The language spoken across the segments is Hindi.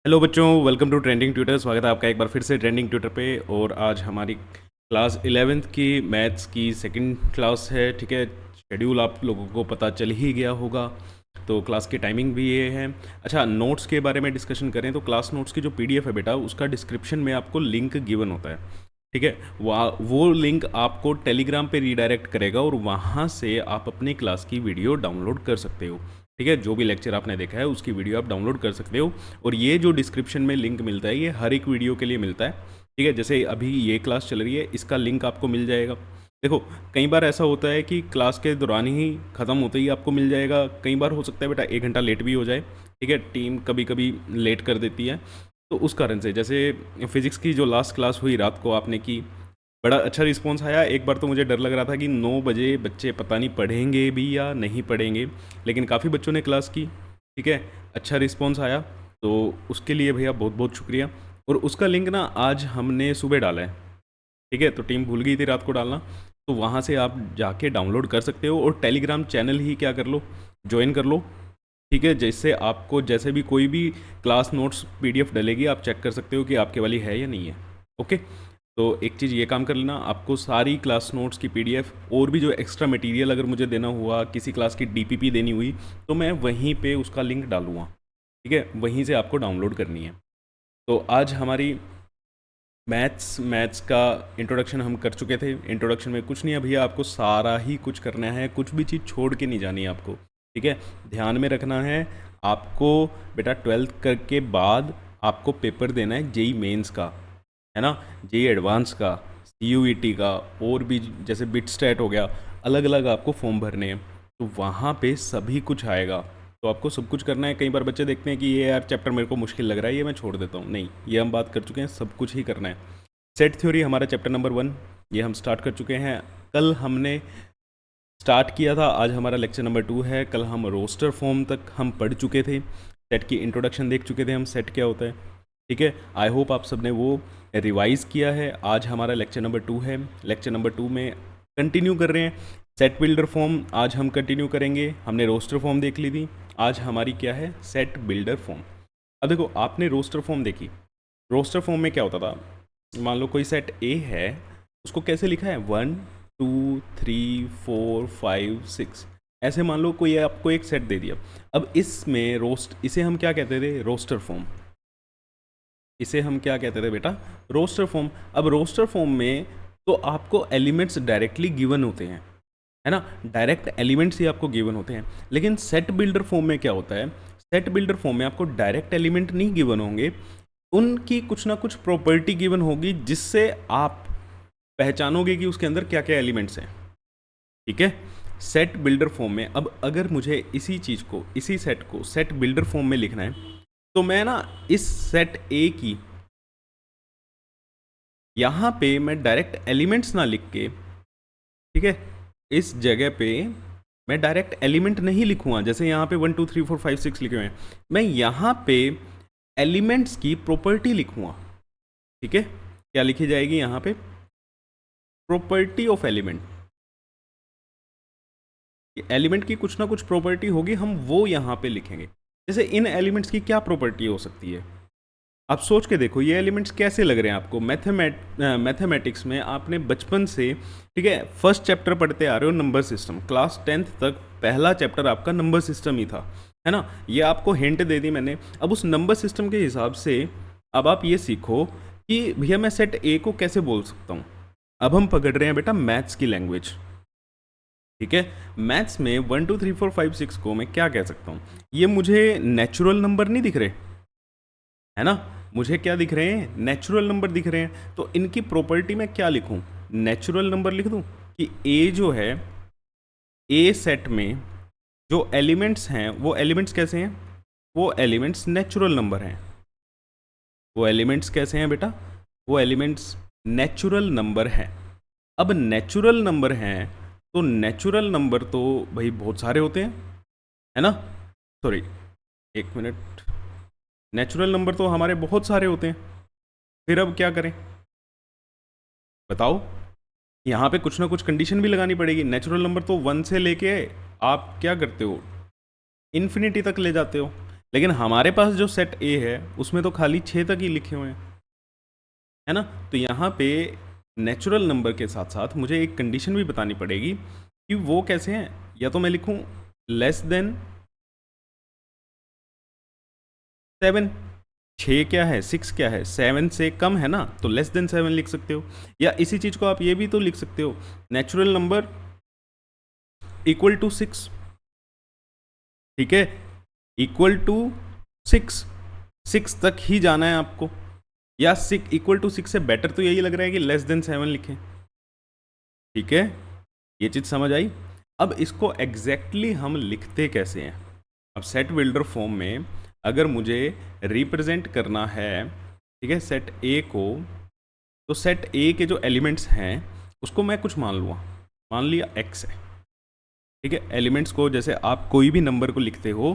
हेलो बच्चों, वेलकम टू ट्रेंडिंग ट्यूटर। स्वागत है आपका एक बार फिर से ट्रेंडिंग ट्यूटर पे। और आज हमारी क्लास 11th की मैथ्स की सेकंड क्लास है। ठीक है, शेड्यूल आप लोगों को पता चल ही गया होगा, तो क्लास की टाइमिंग भी ये है। अच्छा, नोट्स के बारे में डिस्कशन करें तो क्लास नोट्स की जो पीडीएफ है बेटा, उसका डिस्क्रिप्शन में आपको लिंक गिवन होता है। ठीक है, वो लिंक आपको टेलीग्राम पे रीडायरेक्ट करेगा और वहाँ से आप अपनी क्लास की वीडियो डाउनलोड कर सकते हो। ठीक है, जो भी लेक्चर आपने देखा है उसकी वीडियो आप डाउनलोड कर सकते हो। और ये जो डिस्क्रिप्शन में लिंक मिलता है, ये हर एक वीडियो के लिए मिलता है। ठीक है, जैसे अभी ये क्लास चल रही है, इसका लिंक आपको मिल जाएगा। देखो, कई बार ऐसा होता है कि क्लास के दौरान ही ख़त्म होते ही आपको मिल जाएगा। कई बार हो सकता है बेटा 1 घंटा लेट भी हो जाए। ठीक है, टीम कभी कभी लेट कर देती है, तो उस कारण से जैसे फिज़िक्स की जो लास्ट क्लास हुई रात को आपने की, बड़ा अच्छा रिस्पॉन्स आया। एक बार तो मुझे डर लग रहा था कि 9 बजे बच्चे पता नहीं पढ़ेंगे भी या नहीं पढ़ेंगे, लेकिन काफ़ी बच्चों ने क्लास की। ठीक है, अच्छा रिस्पॉन्स आया, तो उसके लिए भैया बहुत बहुत शुक्रिया। और उसका लिंक ना आज हमने सुबह डाला है। ठीक है, तो टीम भूल गई थी रात को डालना, तो वहाँ से आप जाके डाउनलोड कर सकते हो और टेलीग्राम चैनल ही क्या कर लो, ज्वाइन कर लो। ठीक है, जैसे आपको जैसे भी कोई भी क्लास नोट्स पीडीएफ डलेगी, आप चेक कर सकते हो कि आपके वाली है या नहीं है। ओके, तो एक चीज़ ये काम कर लेना, आपको सारी क्लास नोट्स की पीडीएफ और भी जो एक्स्ट्रा मटेरियल अगर मुझे देना हुआ, किसी क्लास की डीपीपी देनी हुई, तो मैं वहीं पे उसका लिंक डालूँगा। ठीक है, वहीं से आपको डाउनलोड करनी है। तो आज हमारी मैथ्स का इंट्रोडक्शन हम कर चुके थे। इंट्रोडक्शन में कुछ नहीं है भैया, आपको सारा ही कुछ करना है, कुछ भी चीज़ छोड़ के नहीं जानी है आपको। ठीक है, ध्यान में रखना है आपको बेटा, 12th करके बाद आपको पेपर देना है जेई मेंस का, है ना, जेई एडवांस का, सीयूईटी का, और भी जैसे बिट स्टैट हो गया, अलग अलग आपको फॉर्म भरने हैं। तो वहाँ पे सभी कुछ आएगा, तो आपको सब कुछ करना है। कई बार बच्चे देखते हैं कि ये यार चैप्टर मेरे को मुश्किल लग रहा है, ये मैं छोड़ देता हूँ। नहीं, ये हम बात कर चुके हैं, सब कुछ ही करना है। सेट थ्योरी हमारा चैप्टर नंबर 1, ये हम स्टार्ट कर चुके हैं। कल हमने स्टार्ट किया था, आज हमारा लेक्चर नंबर 2 है। कल हम रोस्टर फॉर्म तक हम पढ़ चुके थे, सेट की इंट्रोडक्शन देख चुके थे हम, सेट क्या होता है। ठीक है, आई होप आप सबने वो रिवाइज़ किया है। आज हमारा लेक्चर नंबर 2 है। लेक्चर नंबर 2 में कंटिन्यू कर रहे हैं सेट बिल्डर फॉर्म, आज हम कंटिन्यू करेंगे। हमने रोस्टर फॉर्म देख ली थी, आज हमारी क्या है, सेट बिल्डर फॉर्म। अब देखो, आपने रोस्टर फॉर्म देखी, रोस्टर फॉर्म में क्या होता था, मान लो कोई सेट ए है, उसको कैसे लिखा है, 1 2 3 4 5 6, ऐसे मान लो कोई आपको एक सेट दे दिया। अब इसमें इसे हम क्या कहते थे, रोस्टर फॉर्म। इसे हम क्या कहते थे बेटा, रोस्टर फॉर्म। अब रोस्टर फॉर्म में तो आपको एलिमेंट्स डायरेक्टली गिवन होते हैं, है ना, डायरेक्ट एलिमेंट्स ही आपको गिवन होते हैं। लेकिन सेट बिल्डर फॉर्म में क्या होता है, सेट बिल्डर फॉर्म में आपको डायरेक्ट एलिमेंट नहीं गिवन होंगे, उनकी कुछ ना कुछ प्रॉपर्टी गिवन होगी, जिससे आप पहचानोगे कि उसके अंदर क्या क्या एलिमेंट्स हैं। ठीक है, सेट बिल्डर फॉर्म में अब अगर मुझे इसी चीज़ को, इसी सेट को सेट बिल्डर फॉर्म में लिखना है, तो मैं ना इस सेट ए की यहाँ पे मैं डायरेक्ट एलिमेंट्स ना लिख के, ठीक है, इस जगह पे मैं डायरेक्ट एलिमेंट नहीं लिखूंगा। जैसे यहाँ पे 1 2 3 4 5 6 लिखे हुए हैं, मैं यहाँ पे एलिमेंट्स की प्रॉपर्टी लिखूंगा। ठीक है, क्या लिखी जाएगी यहाँ पे, प्रॉपर्टी ऑफ एलिमेंट। एलिमेंट की कुछ ना कुछ प्रॉपर्टी होगी, हम वो यहाँ पे लिखेंगे। जैसे इन एलिमेंट्स की क्या प्रॉपर्टी हो सकती है, आप सोच के देखो, ये एलिमेंट्स कैसे लग रहे हैं आपको। मैथमेटिक्स में आपने बचपन से, ठीक है, फर्स्ट चैप्टर पढ़ते आ रहे हो, नंबर सिस्टम, क्लास 10th तक पहला चैप्टर आपका नंबर सिस्टम ही था, है ना। ये आपको हिंट दे दी मैंने। अब उस नंबर सिस्टम के हिसाब से अब आप ये सीखो कि भैया मैं सेट ए को कैसे बोल सकता हूँ। अब हम पकड़ रहे हैं बेटा मैथ्स की लैंग्वेज। ठीक है, मैथ्स में 1 2 3 4 5 6 को मैं क्या कह सकता हूँ, ये मुझे नेचुरल नंबर नहीं दिख रहे, है ना, मुझे क्या दिख रहे हैं, नेचुरल नंबर दिख रहे हैं। तो इनकी प्रॉपर्टी में क्या लिखूं, नेचुरल नंबर लिख दूं कि ए जो है, ए सेट में जो एलिमेंट्स हैं वो एलिमेंट्स कैसे हैं, वो एलिमेंट्स नेचुरल नंबर हैं। वो एलिमेंट्स कैसे हैं बेटा, वो एलिमेंट्स नेचुरल नंबर हैं। अब नेचुरल नंबर हैं, तो नेचुरल नंबर तो भाई बहुत सारे होते हैं, है ना, सॉरी एक मिनट, नेचुरल नंबर तो हमारे बहुत सारे होते हैं। फिर अब क्या करें बताओ, यहाँ पे कुछ ना कुछ कंडीशन भी लगानी पड़ेगी। नेचुरल नंबर तो 1 से लेके आप क्या करते हो, इन्फिनिटी तक ले जाते हो। लेकिन हमारे पास जो सेट ए है उसमें तो खाली 6 तक ही लिखे हुए हैं, है ना। तो यहाँ पे नेचुरल नंबर के साथ साथ मुझे एक कंडीशन भी बतानी पड़ेगी कि वो कैसे हैं। या तो मैं लिखूँ लेस देन 7, 6 क्या है, 6 क्या है, 7 से कम है ना, तो लेस देन 7 लिख सकते हो। या इसी चीज़ को आप ये भी तो लिख सकते हो, नेचुरल नंबर इक्वल टू 6, ठीक है, इक्वल टू 6, 6 तक ही जाना है आपको। या 6 इक्वल टू 6 से बेटर तो यही लग रहा है कि लेस देन 7 लिखें, ठीक है। ये चीज़ समझ आई। अब इसको एग्जैक्टली हम लिखते कैसे हैं। अब सेट बिल्डर फॉर्म में अगर मुझे रिप्रेजेंट करना है, ठीक है, सेट ए को, तो सेट ए के जो एलिमेंट्स हैं उसको मैं कुछ मान लूँगा, मान लिया एक्स है, ठीक है। एलिमेंट्स को जैसे आप कोई भी नंबर को लिखते हो,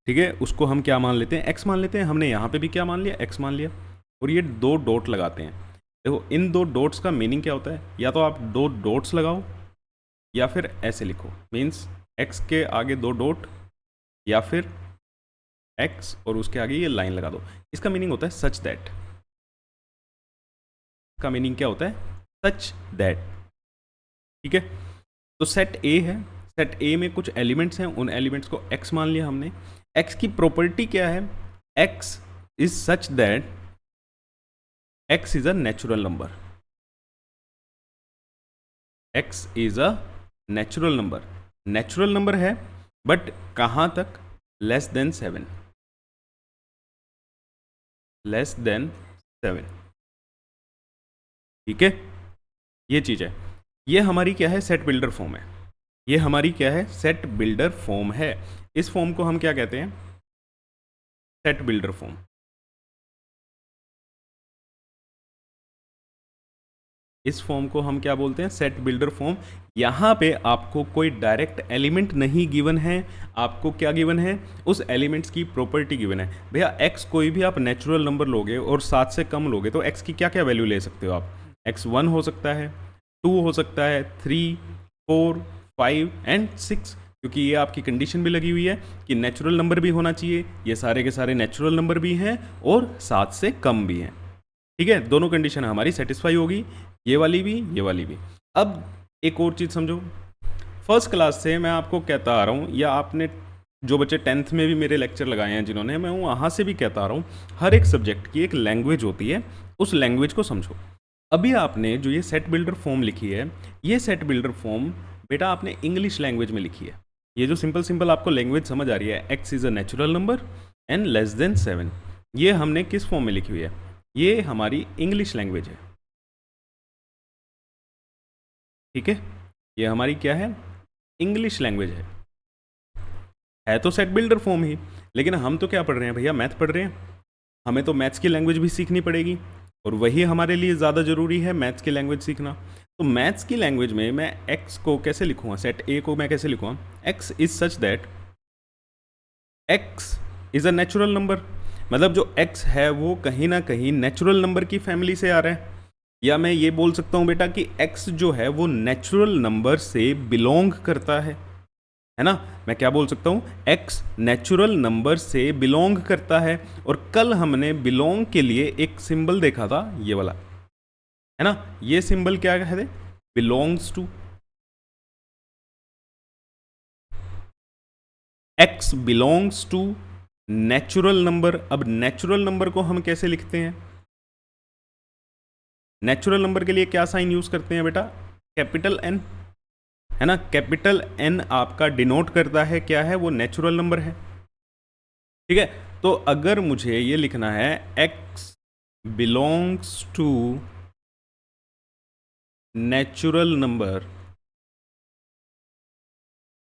ठीक है, उसको हम क्या मान लेते हैं, एक्स मान लेते हैं। हमने यहाँ पे भी क्या मान लिया, एक्स मान लिया। और ये 2 डॉट लगाते हैं। देखो इन 2 डॉट्स का मीनिंग क्या होता है, या तो आप 2 डॉट्स लगाओ या फिर ऐसे लिखो, मीन्स एक्स के आगे 2 डॉट या फिर एक्स और उसके आगे ये लाइन लगा दो। इसका मीनिंग होता है सच दैट। का मीनिंग क्या होता है, सच दैट, ठीक है। तो सेट ए है, सेट ए में कुछ एलिमेंट्स हैं, उन एलिमेंट्स को एक्स मान लिया हमने। एक्स की प्रॉपर्टी क्या है, x is such that x is a natural number, x is a natural number. Natural number है बट कहां तक, लेस देन 7, लेस देन 7, ठीक है। ये चीज है, ये हमारी क्या है, सेट बिल्डर फॉर्म है। ये हमारी क्या है, सेट बिल्डर फॉर्म है। इस फॉर्म को हम क्या कहते हैं, सेट बिल्डर फॉर्म। इस फॉर्म को हम क्या बोलते हैं, सेट बिल्डर फॉर्म। यहाँ पे आपको कोई डायरेक्ट एलिमेंट नहीं गिवन है, आपको क्या गिवन है, उस एलिमेंट्स की प्रॉपर्टी गिवन है। भैया एक्स कोई भी आप नेचुरल नंबर लोगे और 7 से कम लोगे तो एक्स की क्या क्या वैल्यू ले सकते हो आप, एक्स 1 हो सकता है, 2 हो सकता है, 3, 4, 5 एंड 6, क्योंकि ये आपकी कंडीशन भी लगी हुई है कि नेचुरल नंबर भी होना चाहिए। ये सारे के सारे नेचुरल नंबर भी हैं और 7 से कम भी हैं, ठीक है। दोनों कंडीशन हमारी सेटिस्फाई होगी, ये वाली भी, ये वाली भी। अब एक और चीज़ समझो, फर्स्ट क्लास से मैं आपको कहता आ रहा हूँ, या आपने जो बच्चे 10th में भी मेरे लेक्चर लगाए हैं जिन्होंने, मैं वहाँ से भी कहता आ रहा हूँ, हर एक सब्जेक्ट की एक लैंग्वेज होती है, उस लैंग्वेज को समझो। अभी आपने जो ये सेट बिल्डर फॉर्म लिखी है, ये सेट बिल्डर फॉर्म बेटा आपने इंग्लिश लैंग्वेज में लिखी है। ये जो सिंपल सिंपल आपको लैंग्वेज समझ आ रही है, x is a natural number and less than 7, ये हमने किस फॉर्म में लिखी हुई है, ये हमारी इंग्लिश लैंग्वेज है, ठीक है। ये हमारी क्या है, इंग्लिश लैंग्वेज है तो सेट बिल्डर फॉर्म ही। लेकिन हम तो क्या पढ़ रहे हैं भैया, मैथ पढ़ रहे हैं, हमें तो मैथ्स की लैंग्वेज भी सीखनी पड़ेगी और वही हमारे लिए ज़्यादा ज़रूरी है, मैथ्स की लैंग्वेज सीखना। तो मैथ्स की लैंग्वेज में मैं एक्स को कैसे लिखूँगा, सेट ए को मैं कैसे लिखूँगा, x is such that x is a natural number. मतलब जो एक्स है वो कहीं ना कहीं नेचुरल नंबर की फैमिली से आ रहा है। या मैं ये बोल सकता हूँ बेटा कि x जो है वो नेचुरल नंबर से बिलोंग करता है ना। मैं क्या बोल सकता हूँ, x नेचुरल नंबर से बिलोंग करता है। और कल हमने बिलोंग के लिए एक सिंबल देखा था, ये वाला, है ना। ये सिंबल क्या कहते, belongs to, x belongs to natural number. अब नेचुरल नंबर को हम कैसे लिखते हैं, नेचुरल नंबर के लिए क्या साइन यूज करते हैं बेटा, कैपिटल एन, है ना। कैपिटल एन आपका डिनोट करता है क्या है, वो नेचुरल नंबर है, ठीक है। तो अगर मुझे ये लिखना है x belongs to natural number,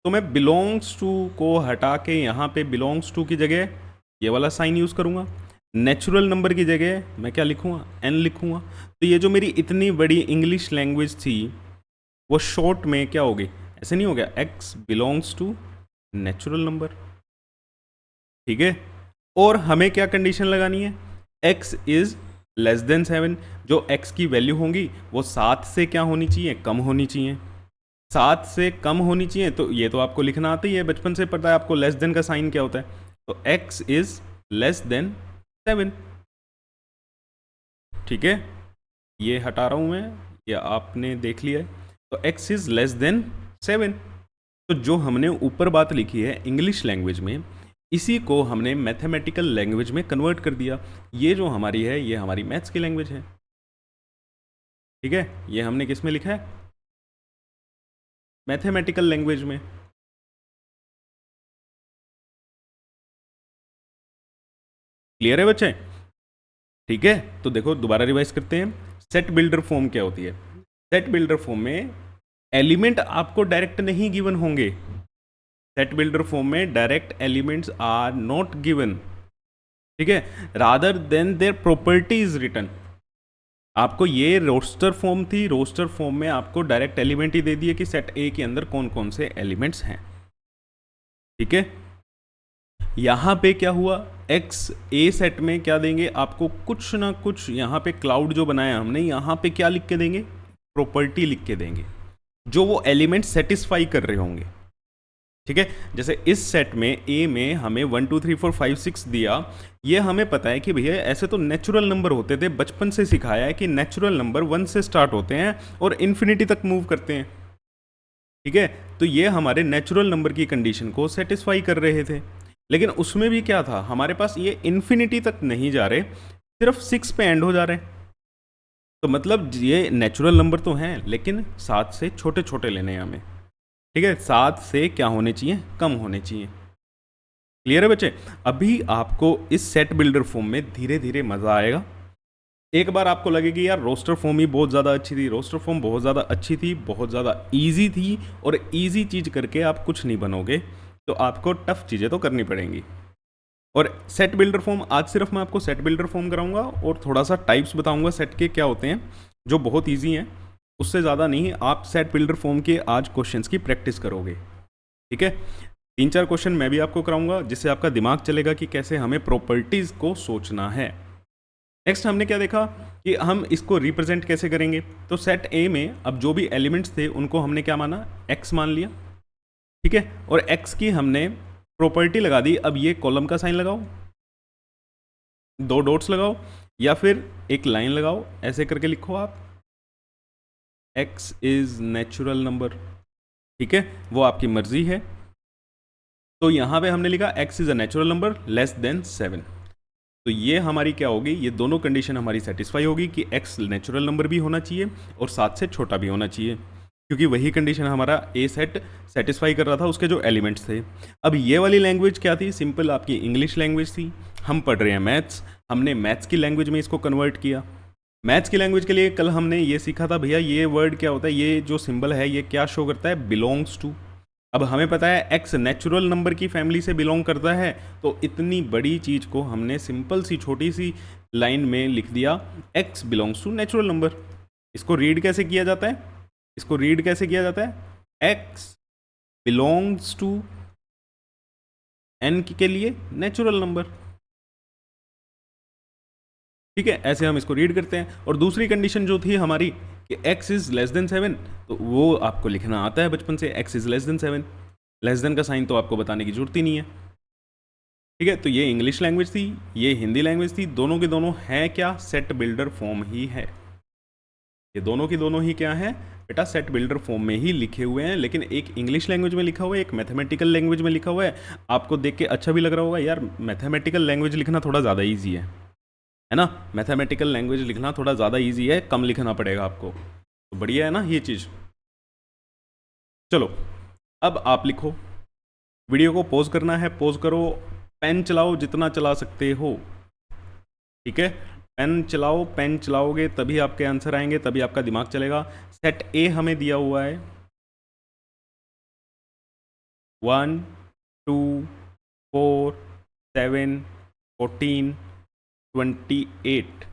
तो मैं बिलोंग्स टू को हटा के यहां पे बिलोंग्स टू की जगह ये वाला साइन यूज करूंगा। नेचुरल नंबर की जगह मैं क्या लिखूंगा, एन लिखूंगा। तो ये जो मेरी इतनी बड़ी इंग्लिश लैंग्वेज थी वो शॉर्ट में क्या हो गई, ऐसे नहीं हो गया, x belongs to natural number, ठीक है। और हमें क्या कंडीशन लगानी है, x इज लेस देन 7। जो x की वैल्यू होंगी वो 7 से क्या होनी चाहिए, कम होनी चाहिए। 7 से कम होनी चाहिए, तो ये तो आपको लिखना आता ही है, बचपन से पता है आपको लेस देन का साइन क्या होता है। तो x इज लेस देन 7। ठीक है, ये हटा रहा हूं मैं, ये आपने देख लिया है। तो x इज लेस देन 7। तो जो हमने ऊपर बात लिखी है इंग्लिश लैंग्वेज में, इसी को हमने मैथमेटिकल लैंग्वेज में कन्वर्ट कर दिया। ये जो हमारी है ये हमारी मैथ्स की लैंग्वेज है। ठीक है, ये हमने किस में लिखा है? मैथमेटिकल लैंग्वेज में। क्लियर है बच्चे? ठीक है, तो देखो दोबारा रिवाइज करते हैं। सेट बिल्डर फॉर्म क्या होती है? सेट बिल्डर फॉर्म में एलिमेंट आपको डायरेक्ट नहीं गिवन होंगे। सेट बिल्डर फॉर्म में direct elements are not given. ठीक है, rather than their property is written. आपको ये रोस्टर फॉर्म थी, रोस्टर फॉर्म में आपको डायरेक्ट एलिमेंट ही दे दिए कि सेट ए के अंदर कौन कौन से एलिमेंट्स हैं। ठीक है, यहां पे क्या हुआ? एक्स ए सेट में क्या देंगे आपको? कुछ ना कुछ यहां पे क्लाउड जो बनाया हमने, यहां पे क्या लिख के देंगे? प्रॉपर्टी लिख के देंगे जो वो एलिमेंट सेटिस्फाई कर रहे होंगे। ठीक है, जैसे इस सेट में ए में हमें 1 2 3 4 5 6 दिया। ये हमें पता है कि भैया ऐसे तो नेचुरल नंबर होते थे, बचपन से सिखाया है कि नेचुरल नंबर 1 से स्टार्ट होते हैं और इन्फिनिटी तक मूव करते हैं। ठीक है, तो ये हमारे नेचुरल नंबर की कंडीशन को सेटिस्फाई कर रहे थे। लेकिन उसमें भी क्या था, हमारे पास ये इन्फिनिटी तक नहीं जा रहे, सिर्फ 6 पे एंड हो जा रहे हैं। तो मतलब ये नेचुरल नंबर तो हैं लेकिन 7 से छोटे छोटे लेने हैं हमें। ठीक है, 7 से क्या होने चाहिए? कम होने चाहिए। क्लियर है बच्चे? अभी आपको इस सेट बिल्डर फॉर्म में धीरे धीरे मजा आएगा। एक बार आपको लगेगी यार रोस्टर फॉर्म ही बहुत ज़्यादा अच्छी थी, रोस्टर फॉर्म बहुत ज़्यादा अच्छी थी, बहुत ज़्यादा ईजी थी, और ईजी चीज़ करके आप कुछ नहीं बनोगे, तो आपको टफ चीज़ें तो करनी पड़ेंगी। और सेट बिल्डर फॉर्म आज सिर्फ मैं आपको सेट बिल्डर फॉर्म कराऊंगा और थोड़ा सा टाइप्स बताऊंगा सेट के क्या होते हैं, जो बहुत ईजी हैं। उससे ज़्यादा नहीं, आप सेट बिल्डर फॉर्म के आज क्वेश्चंस की प्रैक्टिस करोगे। ठीक है, 3-4 क्वेश्चन मैं भी आपको कराऊंगा जिससे आपका दिमाग चलेगा कि कैसे हमें प्रॉपर्टीज़ को सोचना है। नेक्स्ट हमने क्या देखा कि हम इसको रिप्रेजेंट कैसे करेंगे। तो सेट ए में अब जो भी एलिमेंट्स थे उनको हमने क्या माना? एक्स मान लिया। ठीक है, और एक्स की हमने प्रॉपर्टी लगा दी। अब ये कॉलम का साइन लगाओ, 2 डॉट्स लगाओ, या फिर एक लाइन लगाओ, ऐसे करके लिखो आप एक्स इज नेचुरल नंबर। ठीक है, वो आपकी मर्जी है। तो यहां पे हमने लिखा x is a natural number less than 7। तो ये हमारी क्या होगी? ये दोनों कंडीशन हमारी सेटिस्फाई होगी कि x नेचुरल नंबर भी होना चाहिए और 7 से छोटा भी होना चाहिए, क्योंकि वही कंडीशन हमारा ए सेट सेटिस्फाई कर रहा था, उसके जो एलिमेंट्स थे। अब ये वाली लैंग्वेज क्या थी? सिंपल आपकी इंग्लिश लैंग्वेज थी। हम पढ़ रहे हैं मैथ्स, हमने मैथ्स की लैंग्वेज में इसको कन्वर्ट किया। मैथ्स की लैंग्वेज के लिए कल हमने ये सीखा था भैया ये वर्ड क्या होता है, ये जो सिंबल है ये क्या शो करता है? Belongs to. अब हमें पता है एक्स नेचुरल नंबर की फैमिली से बिलोंग करता है, तो इतनी बड़ी चीज़ को हमने सिंपल सी छोटी सी लाइन में लिख दिया, x belongs to natural number. इसको रीड कैसे किया जाता है? इसको रीड कैसे किया जाता है? एक्स बिलोंग्स टू एन के लिए नेचुरल नंबर। ठीक है, ऐसे हम इसको रीड करते हैं। और दूसरी कंडीशन जो थी हमारी कि x इज लेस देन 7, तो वो आपको लिखना आता है बचपन से, x is less then 7। Less than का साइन तो आपको बताने की जरूरत ही नहीं है। ठीक है, तो ये इंग्लिश लैंग्वेज थी, ये हिंदी लैंग्वेज थी, दोनों के दोनों हैं क्या? सेट बिल्डर फॉर्म ही है। ये दोनों की दोनों ही क्या है बेटा? सेट बिल्डर फॉर्म में ही लिखे हुए हैं, लेकिन एक इंग्लिश लैंग्वेज में लिखा हुआ है, एक मैथमेटिकल लैंग्वेज में लिखा हुआ है। आपको देख के अच्छा भी लग रहा होगा यार, मैथमेटिकल लैंग्वेज लिखना थोड़ा ज़्यादा ईजी है ना? मैथमेटिकल लैंग्वेज लिखना थोड़ा ज़्यादा इजी है, कम लिखना पड़ेगा आपको, तो बढ़िया है ना ये चीज़। चलो अब आप लिखो, वीडियो को पॉज करना है, पॉज करो, पेन चलाओ जितना चला सकते हो। ठीक है, पेन चलाओ, पेन चलाओगे तभी आपके आंसर आएंगे, तभी आपका दिमाग चलेगा। सेट ए हमें दिया हुआ है 1 2 4 7 14 28।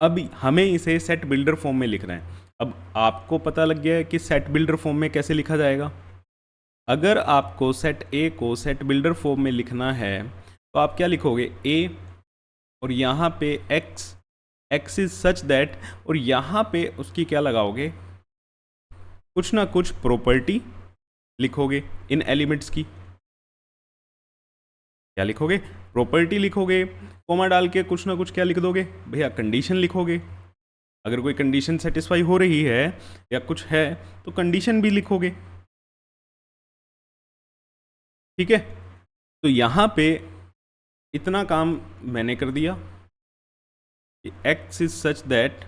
अब हमें इसे सेट बिल्डर फॉर्म में लिखना है। अब आपको पता लग गया है कि सेट बिल्डर फॉर्म में कैसे लिखा जाएगा। अगर आपको सेट ए को सेट बिल्डर फॉर्म में लिखना है तो आप क्या लिखोगे? ए, और यहाँ पे x, x is such that, और यहाँ पे उसकी क्या लगाओगे? कुछ ना कुछ प्रॉपर्टी लिखोगे इन एलिमेंट्स की। क्या लिखोगे? प्रॉपर्टी लिखोगे, कोमा डाल के कुछ ना कुछ क्या लिख दोगे भैया? कंडीशन लिखोगे। अगर कोई कंडीशन सेटिस्फाई हो रही है या कुछ है तो कंडीशन भी लिखोगे। ठीक है, तो यहां पे इतना काम मैंने कर दिया। एक्स इज सच दैट,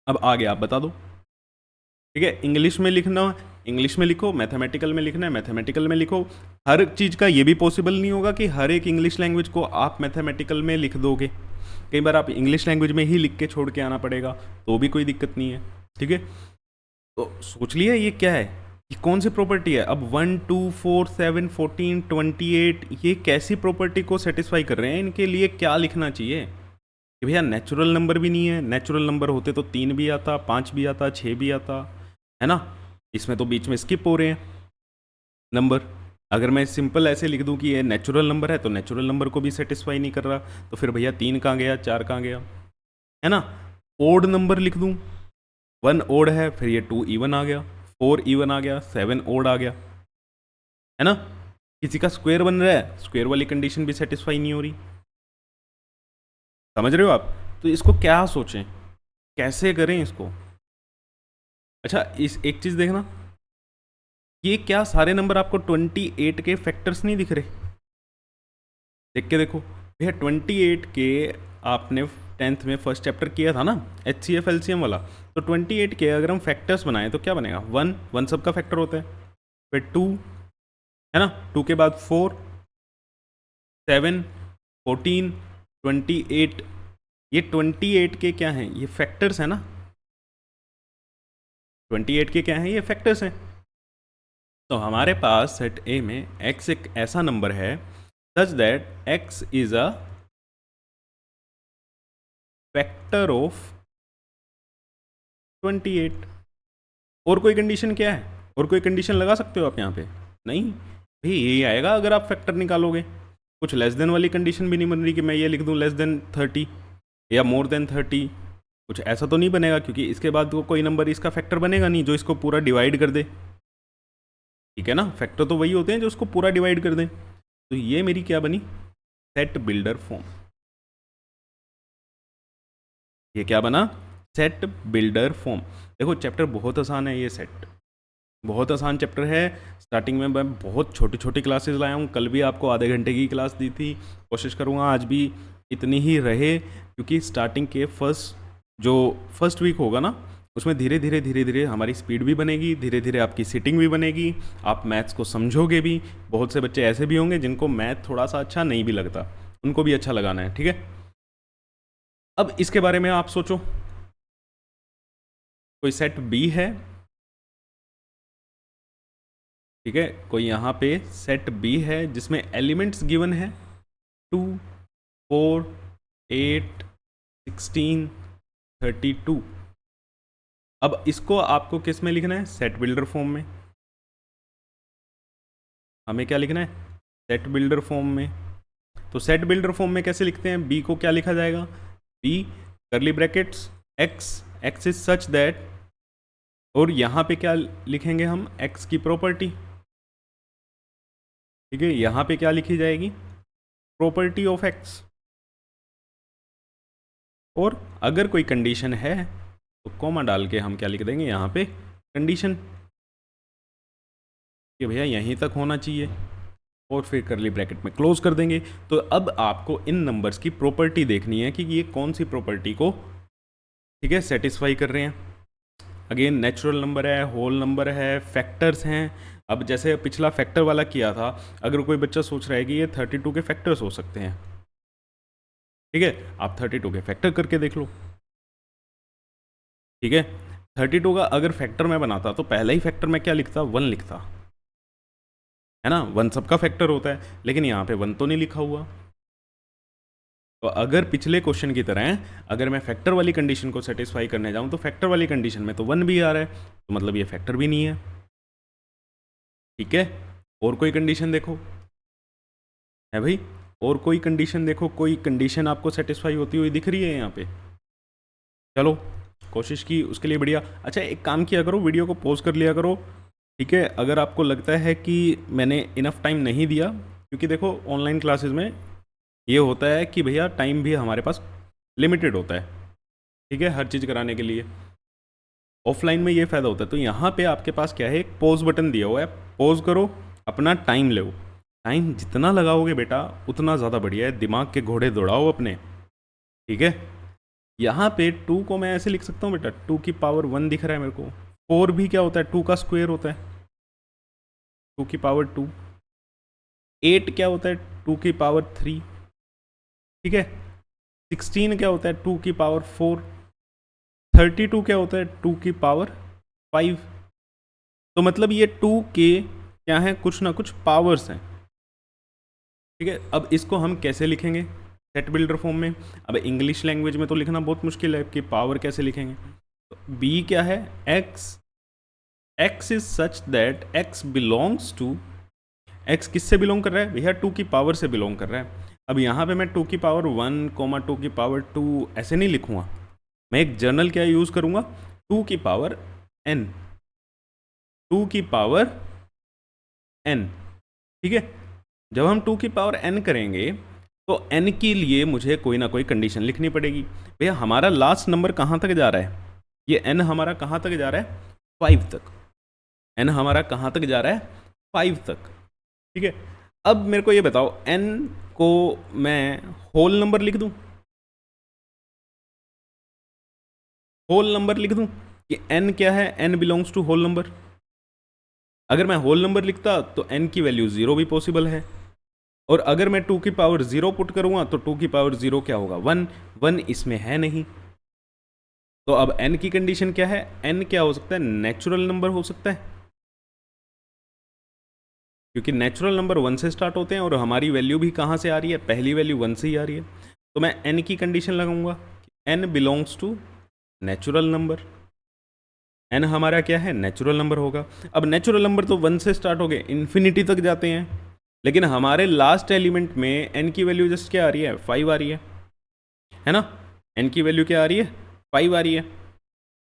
अब आगे आप बता दो। ठीक है, इंग्लिश में लिखना इंग्लिश में लिखो, मैथमेटिकल में लिखना है मैथमेटिकल में लिखो। हर चीज़ का ये भी पॉसिबल नहीं होगा कि हर एक इंग्लिश लैंग्वेज को आप मैथमेटिकल में लिख दोगे। कई बार आप इंग्लिश लैंग्वेज में ही लिख के छोड़ के आना पड़ेगा, तो भी कोई दिक्कत नहीं है। ठीक है, तो सोच लिया ये क्या है, ये कौन सी प्रॉपर्टी है? अब 1 2 4 7 14 28 ये कैसी प्रॉपर्टी को सेटिस्फाई कर रहे हैं? इनके लिए क्या लिखना चाहिए कि भैया नेचुरल नंबर भी नहीं है, नेचुरल नंबर होते तो 3 भी आता, 5 भी आता, 6 भी आता, है ना? इसमें तो बीच में स्किप हो रहे हैं नंबर। अगर मैं सिंपल ऐसे लिख दूं कि ये नेचुरल नंबर है तो नेचुरल नंबर को भी सेटिस्फाई नहीं कर रहा, तो फिर भैया 3 कहाँ गया, 4 कहाँ गया, है ना? ओड नंबर लिख दूं, 1 ओड है, फिर ये 2 इवन आ गया, 4 इवन आ गया, 7 ओड आ गया, है ना? किसी का स्क्वायर बन रहा है, स्क्वायर वाली कंडीशन भी सेटिस्फाई नहीं हो रही। समझ रहे हो आप? तो इसको क्या सोचें, कैसे करें इसको? अच्छा, इस एक चीज़ देखना, ये क्या सारे नंबर आपको 28 के फैक्टर्स नहीं दिख रहे? देख के देखो भैया, 28 के आपने 10th में फर्स्ट चैप्टर किया था ना, HCF LCM वाला। तो 28 के अगर हम फैक्टर्स बनाएं तो क्या बनेगा? 1 सबका फैक्टर होता है, फिर 2, है ना, 2 के बाद 4, 7, 14, 28। ये 28 के क्या हैं? ये फैक्टर्स हैं ना। 28 के क्या हैं? ये फैक्टर्स हैं। तो हमारे पास सेट ए में x एक ऐसा नंबर है सच that x is a factor of 28। और कोई कंडीशन क्या है? और कोई कंडीशन लगा सकते हो आप यहाँ पे? नहीं भाई, यही आएगा अगर आप फैक्टर निकालोगे। कुछ लेस देन वाली कंडीशन भी नहीं बन रही कि मैं ये लिख दूँ लेस देन 30 या मोर देन 30। कुछ ऐसा तो नहीं बनेगा, क्योंकि इसके बाद तो कोई नंबर इसका फैक्टर बनेगा नहीं जो इसको पूरा डिवाइड कर दे। ठीक है ना, फैक्टर तो वही होते हैं जो उसको पूरा डिवाइड कर दें। तो ये मेरी क्या बनी? Set builder form. ये क्या बना? Set builder form. देखो चैप्टर बहुत आसान है, ये सेट बहुत आसान चैप्टर है। स्टार्टिंग में मैं बहुत छोटी छोटी क्लासेस लाया हूँ, कल भी आपको आधे घंटे की क्लास दी थी, कोशिश करूँगा आज भी इतनी ही रहे, क्योंकि स्टार्टिंग के फर्स्ट वीक होगा ना, उसमें धीरे धीरे हमारी स्पीड भी बनेगी, धीरे धीरे आपकी सिटिंग भी बनेगी, आप मैथ्स को समझोगे भी। बहुत से बच्चे ऐसे भी होंगे जिनको मैथ थोड़ा सा अच्छा नहीं भी लगता, उनको भी अच्छा लगाना है। ठीक है, अब इसके बारे में आप सोचो, कोई सेट बी है, ठीक है, कोई यहाँ पे सेट बी है जिसमें एलिमेंट्स गिवन है 2 4 8 16 32। अब इसको आपको किस में लिखना है? सेट बिल्डर फॉर्म में। हमें क्या लिखना है? सेट बिल्डर फॉर्म में। तो सेट बिल्डर फॉर्म में कैसे लिखते हैं? बी को क्या लिखा जाएगा? B curly brackets x is such that, और यहाँ पे क्या लिखेंगे हम? एक्स की प्रॉपर्टी। ठीक है, यहाँ पे क्या लिखी जाएगी? Property of x. और अगर कोई कंडीशन है तो कॉमा डाल के हम क्या लिख देंगे यहाँ पे? कंडीशन, कि भैया यहीं तक होना चाहिए, और फिर करली ब्रैकेट में क्लोज कर देंगे। तो अब आपको इन नंबर्स की प्रॉपर्टी देखनी है कि ये कौन सी प्रॉपर्टी को, ठीक है, सेटिस्फाई कर रहे हैं। अगेन नेचुरल नंबर है, होल नंबर है, फैक्टर्स हैं। अब जैसे पिछला फैक्टर वाला किया था, अगर कोई बच्चा सोच रहा है कि ये 32 के फैक्टर्स हो सकते हैं, ठीक है, आप 32 के फैक्टर करके देख लो। ठीक है, 32 का अगर फैक्टर मैं बनाता तो पहला ही फैक्टर मैं क्या लिखता? 1 लिखता, है ना? 1 सबका फैक्टर होता है, लेकिन यहाँ पे 1 तो नहीं लिखा हुआ। तो अगर पिछले क्वेश्चन की तरह अगर मैं फैक्टर वाली कंडीशन को सेटिस्फाई करने जाऊँ तो फैक्टर वाली कंडीशन में तो 1 भी आ रहा है, तो मतलब ये फैक्टर भी नहीं है। ठीक है, और कोई कंडीशन देखो, है भाई, और कोई कंडीशन देखो, कोई कंडीशन आपको सेटिस्फाई होती हुई दिख रही है यहाँ पे? चलो, कोशिश की उसके लिए बढ़िया। अच्छा, एक काम किया करो, वीडियो को पॉज कर लिया करो। ठीक है, अगर आपको लगता है कि मैंने इनफ टाइम नहीं दिया, क्योंकि देखो ऑनलाइन क्लासेस में ये होता है कि भैया टाइम भी हमारे पास लिमिटेड होता है, ठीक है, हर चीज़ कराने के लिए। ऑफलाइन में ये फ़ायदा होता है। तो यहाँ पे आपके पास क्या है, एक पॉज बटन दिया हुआ है, पॉज करो, अपना टाइम लो। टाइम जितना लगाओगे बेटा उतना ज़्यादा बढ़िया है, दिमाग के घोड़े दौड़ाओ अपने, ठीक है। यहाँ पे 2 को मैं ऐसे लिख सकता हूँ बेटा, 2 की पावर 1 दिख रहा है मेरे को। 4 भी क्या होता है, 2 का स्क्वायर होता है, 2 की पावर 2। 8 क्या होता है, 2 की पावर 3, ठीक है। 16 क्या होता है, 2 की पावर 4। 32 क्या होता है, 2 की पावर 5। तो मतलब ये 2 के क्या हैं, कुछ ना कुछ पावर्स हैं, ठीक है। अब इसको हम कैसे लिखेंगे सेट बिल्डर फॉर्म में? अब इंग्लिश लैंग्वेज में तो लिखना बहुत मुश्किल है कि पावर कैसे लिखेंगे। तो बी क्या है, x is such that x belongs to, x किससे बिलोंग कर रहा है भैया, 2 की पावर से बिलोंग कर रहा है। अब यहाँ पे मैं 2 की पावर 1 2 की पावर 2 ऐसे नहीं लिखूंगा, मैं एक जर्नल क्या यूज़ करूँगा, 2 की पावर n, 2 की पावर n, ठीक है। जब हम 2 की पावर n करेंगे तो n के लिए मुझे कोई ना कोई कंडीशन लिखनी पड़ेगी। भैया हमारा लास्ट नंबर कहाँ तक जा रहा है, ये n हमारा कहाँ तक जा रहा है, 5 तक। n हमारा कहाँ तक जा रहा है, 5 तक, ठीक है। अब मेरे को ये बताओ, n को मैं होल नंबर लिख दूं, होल नंबर लिख दूं कि n क्या है, n belongs to whole number. अगर मैं होल नंबर लिखता तो n की वैल्यू 0 भी पॉसिबल है, और अगर मैं 2 की पावर 0 पुट करूंगा तो 2 की पावर 0 क्या होगा, 1। 1 इसमें है नहीं, तो अब n की कंडीशन क्या है, n क्या हो सकता है, नेचुरल नंबर हो सकता है, क्योंकि नेचुरल नंबर 1 से स्टार्ट होते हैं और हमारी वैल्यू भी कहाँ से आ रही है, पहली वैल्यू 1 से ही आ रही है। तो मैं n की कंडीशन लगाऊंगा, n belongs to natural number. n हमारा क्या है, नेचुरल नंबर होगा। अब नेचुरल नंबर तो 1 से स्टार्ट हो गए, इन्फिनिटी तक जाते हैं, लेकिन हमारे लास्ट एलिमेंट में n की वैल्यू जस्ट क्या आ रही है, 5 आ रही है ना। n की वैल्यू क्या आ रही है, 5 आ रही है।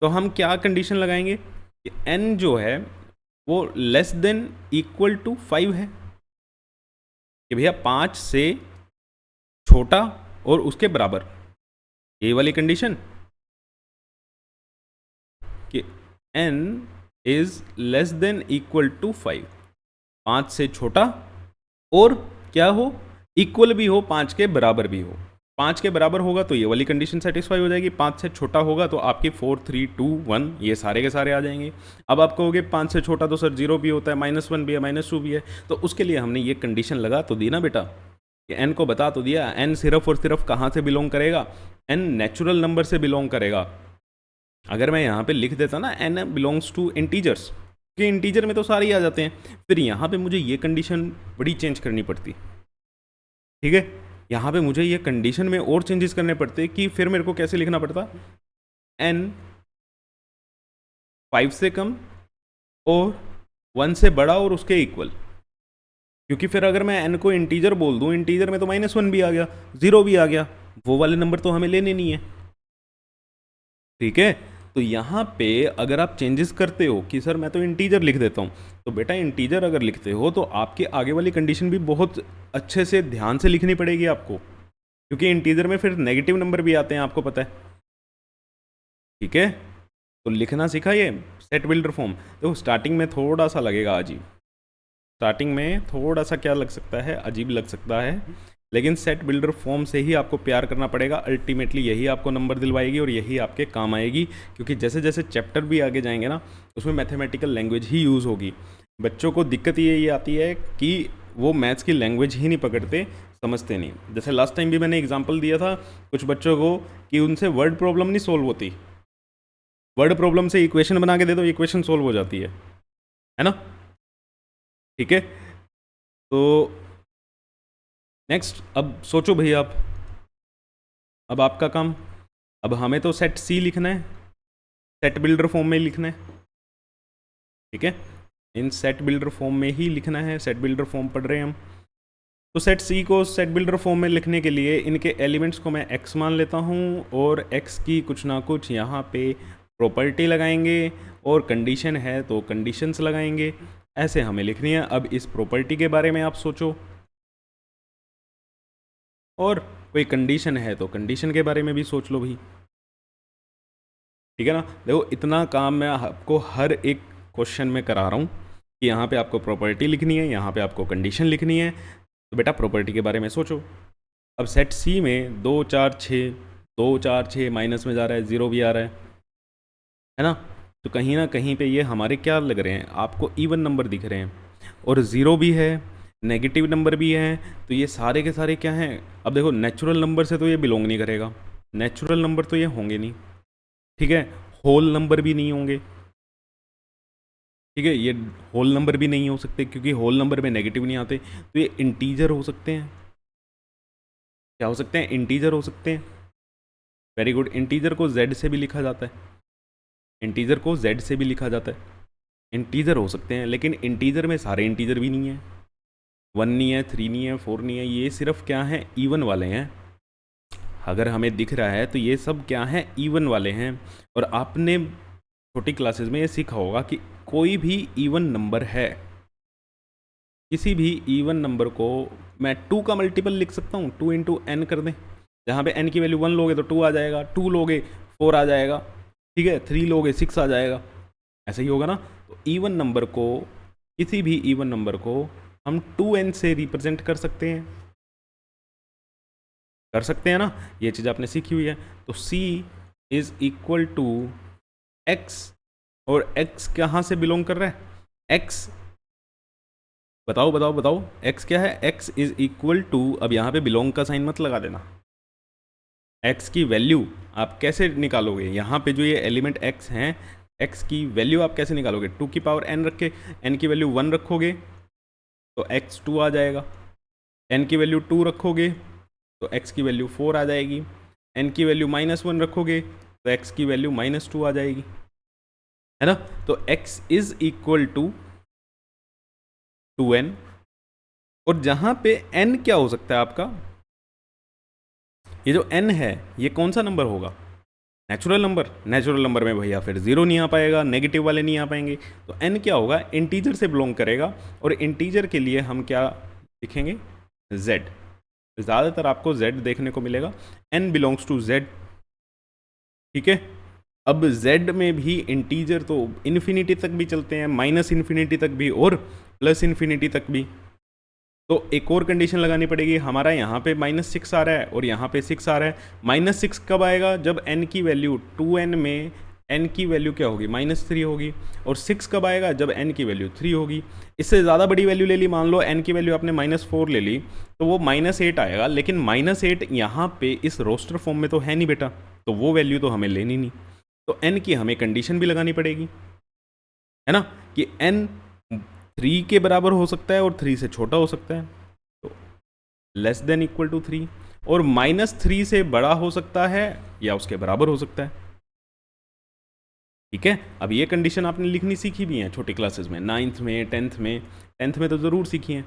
तो हम क्या कंडीशन लगाएंगे कि n जो है वो लेस देन इक्वल टू 5 है, कि भैया 5 से छोटा और उसके बराबर, ये वाली कंडीशन कि n is less than equal to 5, 5 से छोटा और क्या हो, इक्वल भी हो, 5 के बराबर भी हो। 5 के बराबर होगा तो ये वाली कंडीशन सेटिस्फाई हो जाएगी, 5 से छोटा होगा तो आपके 4 3 2 1 ये सारे के सारे आ जाएंगे। अब आप कहोगे 5 से छोटा तो सर 0 भी होता है, -1 भी है, -2 भी है, तो उसके लिए हमने ये कंडीशन लगा तो दी ना बेटा, कि n को बता तो दिया, n सिर्फ और सिर्फ कहाँ से बिलोंग करेगा, n नेचुरल नंबर से बिलोंग करेगा। अगर मैं यहाँ पे लिख देता ना n बिलोंग्स टू इंटीजर्स, कि इंटीजर में तो सारे ही आ जाते हैं, फिर यहाँ पे मुझे ये कंडीशन बड़ी चेंज करनी पड़ती, ठीक है। यहाँ पे मुझे ये कंडीशन में और चेंजेस करने पड़ते कि फिर मेरे को कैसे लिखना पड़ता, n 5 से कम और 1 से बड़ा और उसके इक्वल, क्योंकि फिर अगर मैं n को इंटीजर बोल दूँ, इंटीजर में तो -1 भी आ गया, 0 भी आ गया, वो वाले नंबर तो हमें लेने नहीं है, ठीक है। तो यहाँ पे अगर आप चेंजेस करते हो कि सर मैं तो इंटीजर लिख देता हूँ, तो बेटा इंटीजर अगर लिखते हो तो आपकी आगे वाली कंडीशन भी बहुत अच्छे से ध्यान से लिखनी पड़ेगी आपको, क्योंकि इंटीजर में फिर नेगेटिव नंबर भी आते हैं, आपको पता है, ठीक है। तो लिखना सीखा ये सेट बिल्डर फॉर्म। देखो स्टार्टिंग में थोड़ा सा लगेगा अजीब, स्टार्टिंग में थोड़ा सा क्या लग सकता है, अजीब लग सकता है, लेकिन सेट बिल्डर फॉर्म से ही आपको प्यार करना पड़ेगा। अल्टीमेटली यही आपको नंबर दिलवाएगी और यही आपके काम आएगी, क्योंकि जैसे जैसे चैप्टर भी आगे जाएंगे ना, उसमें मैथमेटिकल लैंग्वेज ही यूज़ होगी। बच्चों को दिक्कत ये आती है कि वो मैथ्स की लैंग्वेज ही नहीं पकड़ते, समझते नहीं। जैसे लास्ट टाइम भी मैंने एग्जाम्पल दिया था कुछ बच्चों को कि उनसे वर्ड प्रॉब्लम नहीं सोल्व होती, वर्ड प्रॉब्लम से इक्वेशन बना के दे दो, इक्वेशन सोल्व हो जाती है ना, ठीक है। तो नेक्स्ट अब सोचो भैया आप, अब आपका काम, अब हमें तो सेट सी लिखना है, सेट बिल्डर फॉर्म में लिखना है, ठीक है, इन सेट बिल्डर फॉर्म में ही लिखना है, सेट बिल्डर फॉर्म पढ़ रहे हैं हम। तो सेट सी को सेट बिल्डर फॉर्म में लिखने के लिए इनके एलिमेंट्स को मैं x मान लेता हूँ और x की कुछ ना कुछ यहाँ पे प्रॉपर्टी लगाएंगे, और कंडीशन है तो कंडीशंस लगाएंगे, ऐसे हमें लिखनी है। अब इस प्रॉपर्टी के बारे में आप सोचो, और कोई कंडीशन है तो कंडीशन के बारे में भी सोच लो भाई, ठीक है ना। देखो इतना काम मैं आपको हर एक क्वेश्चन में करा रहा हूँ कि यहाँ पे आपको प्रॉपर्टी लिखनी है, यहाँ पे आपको कंडीशन लिखनी है, तो बेटा प्रॉपर्टी के बारे में सोचो। अब सेट सी में 2 4 6, 2 4 6 माइनस में जा रहा है, 0 भी आ रहा है ना, तो कहीं ना कहीं पे ये हमारे क्या लग रहे हैं, आपको इवन नंबर दिख रहे हैं, और 0 भी है, नेगेटिव नंबर भी है, तो ये सारे के सारे क्या हैं। अब देखो नेचुरल नंबर से तो ये बिलोंग नहीं करेगा, नेचुरल नंबर तो ये होंगे नहीं, ठीक है। होल नंबर भी नहीं होंगे, ठीक है, ये होल नंबर भी नहीं हो सकते क्योंकि होल नंबर में नेगेटिव नहीं आते, तो ये इंटीजर हो सकते हैं। क्या हो सकते हैं, इंटीजर हो सकते हैं। वेरी गुड, इंटीजर को जेड से भी लिखा जाता है, इंटीजर को जेड से भी लिखा जाता है, इंटीजर हो सकते हैं, लेकिन इंटीजर में सारे इंटीजर भी नहीं है, 1 नहीं है, 3 नहीं है, 4 नहीं है, ये सिर्फ क्या है, इवन वाले हैं। अगर हमें दिख रहा है तो ये सब क्या है, इवन वाले हैं। और आपने छोटी क्लासेस में ये सीखा होगा कि कोई भी इवन नंबर है, किसी भी इवन नंबर को मैं 2 का मल्टीपल लिख सकता हूँ, 2 इंटू एन कर दें, जहाँ पे एन की वैल्यू 1 लोगे तो 2 आ जाएगा, 2 लोगे 4 आ जाएगा, ठीक है, 3 लोगे 6 आ जाएगा, ऐसा ही होगा ना। तो इवन नंबर को, किसी भी इवन नंबर को हम 2n से रिप्रेजेंट कर सकते हैं, कर सकते हैं ना, ये चीज़ आपने सीखी हुई है। तो c is equal to x, और x कहाँ से बिलोंग कर रहा है, x, बताओ बताओ बताओ, x क्या है, x इज इक्वल टू, अब यहाँ पे बिलोंग का साइन मत लगा देना, x की वैल्यू आप कैसे निकालोगे, यहाँ पे जो ये एलिमेंट x हैं, x की वैल्यू आप कैसे निकालोगे, 2 की पावर n रख के, n की वैल्यू 1 रखोगे तो x 2 आ जाएगा, n की वैल्यू 2 रखोगे तो x की वैल्यू 4 आ जाएगी, n की वैल्यू -1 रखोगे तो x की वैल्यू -2 आ जाएगी, है ना। तो x is equal to 2n, और जहां पे n क्या हो सकता है आपका, ये जो n है ये कौन सा नंबर होगा, नेचुरल नंबर, नेचुरल नंबर में भैया फिर 0 नहीं आ पाएगा, नेगेटिव वाले नहीं आ पाएंगे, तो n क्या होगा, इंटीजर से बिलोंग करेगा, और इंटीजर के लिए हम क्या लिखेंगे, z, ज़्यादातर आपको z देखने को मिलेगा, n बिलोंग्स टू z, ठीक है। अब z में भी इंटीजर तो इन्फिनिटी तक भी चलते हैं, माइनस इन्फिनिटी तक भी और प्लस इन्फिनिटी तक भी, तो एक और कंडीशन लगानी पड़ेगी, हमारा यहाँ पे -6 आ रहा है और यहाँ पे 6 आ रहा है, -6 कब आएगा, जब n की वैल्यू 2n में n की वैल्यू क्या होगी, -3 होगी, और 6 कब आएगा, जब n की वैल्यू 3 होगी। इससे ज़्यादा बड़ी वैल्यू ले ली, मान लो n की वैल्यू आपने -4 ले ली, तो वो -8 आएगा, लेकिन -8 यहाँ पे इस रोस्टर फॉर्म में तो है नहीं बेटा, तो वो वैल्यू तो हमें लेनी नहीं, तो n की हमें कंडीशन भी लगानी पड़ेगी, है ना, कि n 3 के बराबर हो सकता है और 3 से छोटा हो सकता है, तो लेस देन इक्वल टू 3, और -3 से बड़ा हो सकता है या उसके बराबर हो सकता है, ठीक है। अब ये कंडीशन आपने लिखनी सीखी भी है छोटी क्लासेस में, 9th में, 10th में तो ज़रूर सीखी हैं,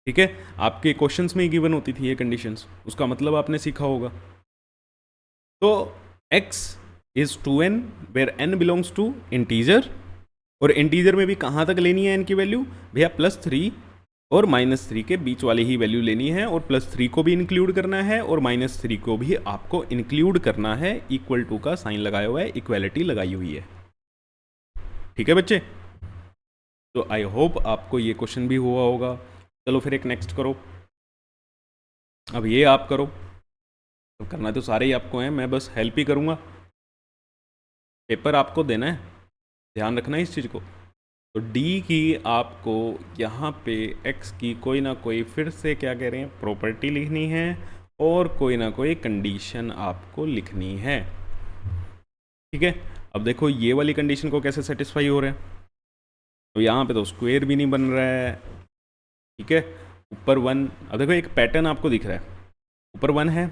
ठीक है, आपके क्वेश्चंस में ही गिवन होती थी ये कंडीशंस, उसका मतलब आपने सीखा होगा। तो x is 2n where n belongs to integer, और इंटीजर में भी कहाँ तक लेनी है n की वैल्यू, भैया +3 और -3 के बीच वाली ही वैल्यू लेनी है, और +3 को भी इंक्लूड करना है और -3 को भी आपको इंक्लूड करना है, इक्वल टू का साइन लगाया हुआ है, इक्वालिटी लगाई हुई है, ठीक है बच्चे। तो आई होप आपको ये क्वेश्चन भी हुआ होगा। चलो फिर एक नेक्स्ट करो, अब ये आप करो, तो करना तो सारे ही आपको हैं, मैं बस हेल्प ही करूँगा, पेपर आपको देना है, ध्यान रखना है इस चीज़ को। तो D की आपको यहाँ पे X की कोई ना कोई फिर से क्या कह रहे हैं, प्रॉपर्टी लिखनी है, और कोई ना कोई कंडीशन आपको लिखनी है, ठीक है। अब देखो ये वाली कंडीशन को कैसे सेटिस्फाई हो रहा है, तो यहाँ पे तो स्क्वायर भी नहीं बन रहा है, ठीक है, ऊपर 1, अब देखो एक पैटर्न आपको दिख रहा है, ऊपर 1 है,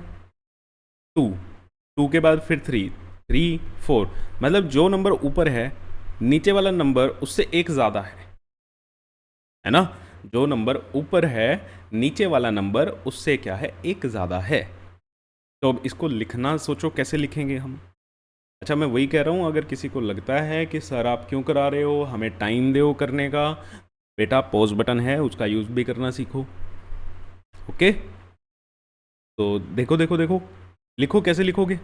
2 के बाद फिर 3 4, मतलब जो नंबर ऊपर है नीचे वाला नंबर उससे एक ज़्यादा है ना, जो नंबर ऊपर है नीचे वाला नंबर उससे क्या है, एक ज़्यादा है। तो अब इसको लिखना सोचो कैसे लिखेंगे हम। अच्छा मैं वही कह रहा हूँ, अगर किसी को लगता है कि सर आप क्यों करा रहे हो, हमें टाइम दो करने का, बेटा पॉज बटन है उसका यूज़ भी करना सीखो, ओके। तो देखो देखो देखो, लिखो कैसे लिखोगे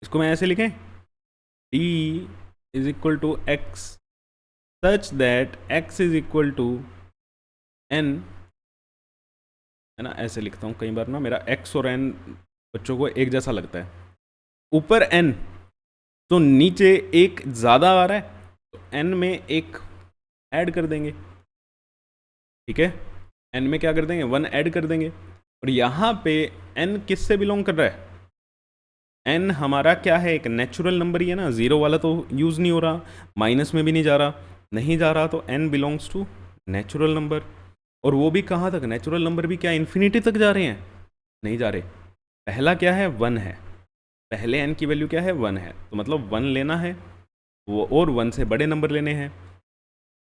इसको, मैं ऐसे लिखें, T is equal to x such that x is equal to N, है ना, ऐसे लिखता हूँ। कई बार ना मेरा एक्स और एन बच्चों को एक जैसा लगता है। ऊपर एन तो नीचे एक ज़्यादा आ रहा है, तो एन में एक ऐड कर देंगे, ठीक है। एन में क्या कर देंगे, 1 ऐड कर देंगे। और यहाँ पे एन किससे बिलोंग कर रहा है, एन हमारा क्या है, एक नेचुरल नंबर ही है ना, जीरो वाला तो यूज़ नहीं हो रहा, माइनस में भी नहीं जा रहा, नहीं जा रहा, तो N belongs to natural number. और वो भी कहाँ तक, नेचुरल नंबर भी क्या इन्फिनिटी तक जा रहे हैं, नहीं जा रहे। पहला क्या है, 1 है, पहले एन की वैल्यू क्या है, 1 है, तो मतलब 1 लेना है वो, और 1 से बड़े नंबर लेने हैं,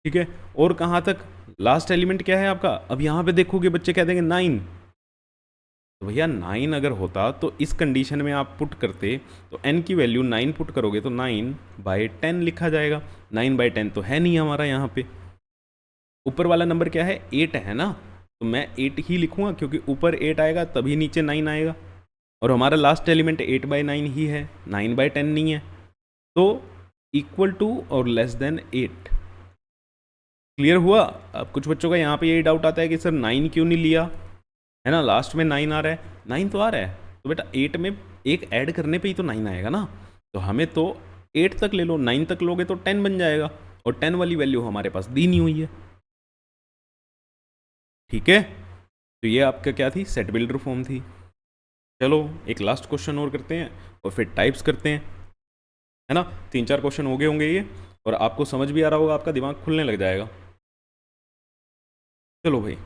ठीक है। और कहाँ तक, लास्ट एलिमेंट क्या है आपका, अब यहाँ पे देखोगे बच्चे कह देंगे 9, तो भैया 9 अगर होता तो इस कंडीशन में आप पुट करते, तो n की वैल्यू 9 पुट करोगे तो 9/10 लिखा जाएगा। 9/10 तो है नहीं हमारा यहाँ पे। ऊपर वाला नंबर क्या है, 8 है ना, तो मैं 8 ही लिखूंगा क्योंकि ऊपर 8 आएगा तभी नीचे 9 आएगा, और हमारा लास्ट एलिमेंट 8/9 ही है, 9/10 नहीं है, तो इक्वल टू और लेस देन 8। क्लियर हुआ। अब कुछ बच्चों का यहाँ पे यही डाउट आता है कि सर 9 क्यों नहीं लिया, है ना, लास्ट में 9 आ रहा है, 9 तो आ रहा है, तो बेटा 8 में एक ऐड करने पे ही तो 9 आएगा ना, तो हमें तो 8 तक ले लो, 9 तक लोगे तो 10 बन जाएगा, और 10 वाली वैल्यू हमारे पास दी नहीं हुई है, ठीक है। तो ये आपका क्या थी, सेट बिल्डर फॉर्म थी। चलो एक लास्ट क्वेश्चन और करते हैं और फिर टाइप्स करते हैं, है ना। 3-4 क्वेश्चन हो गए होंगे ये, और आपको समझ भी आ रहा होगा, आपका दिमाग खुलने लग जाएगा। चलो भाई,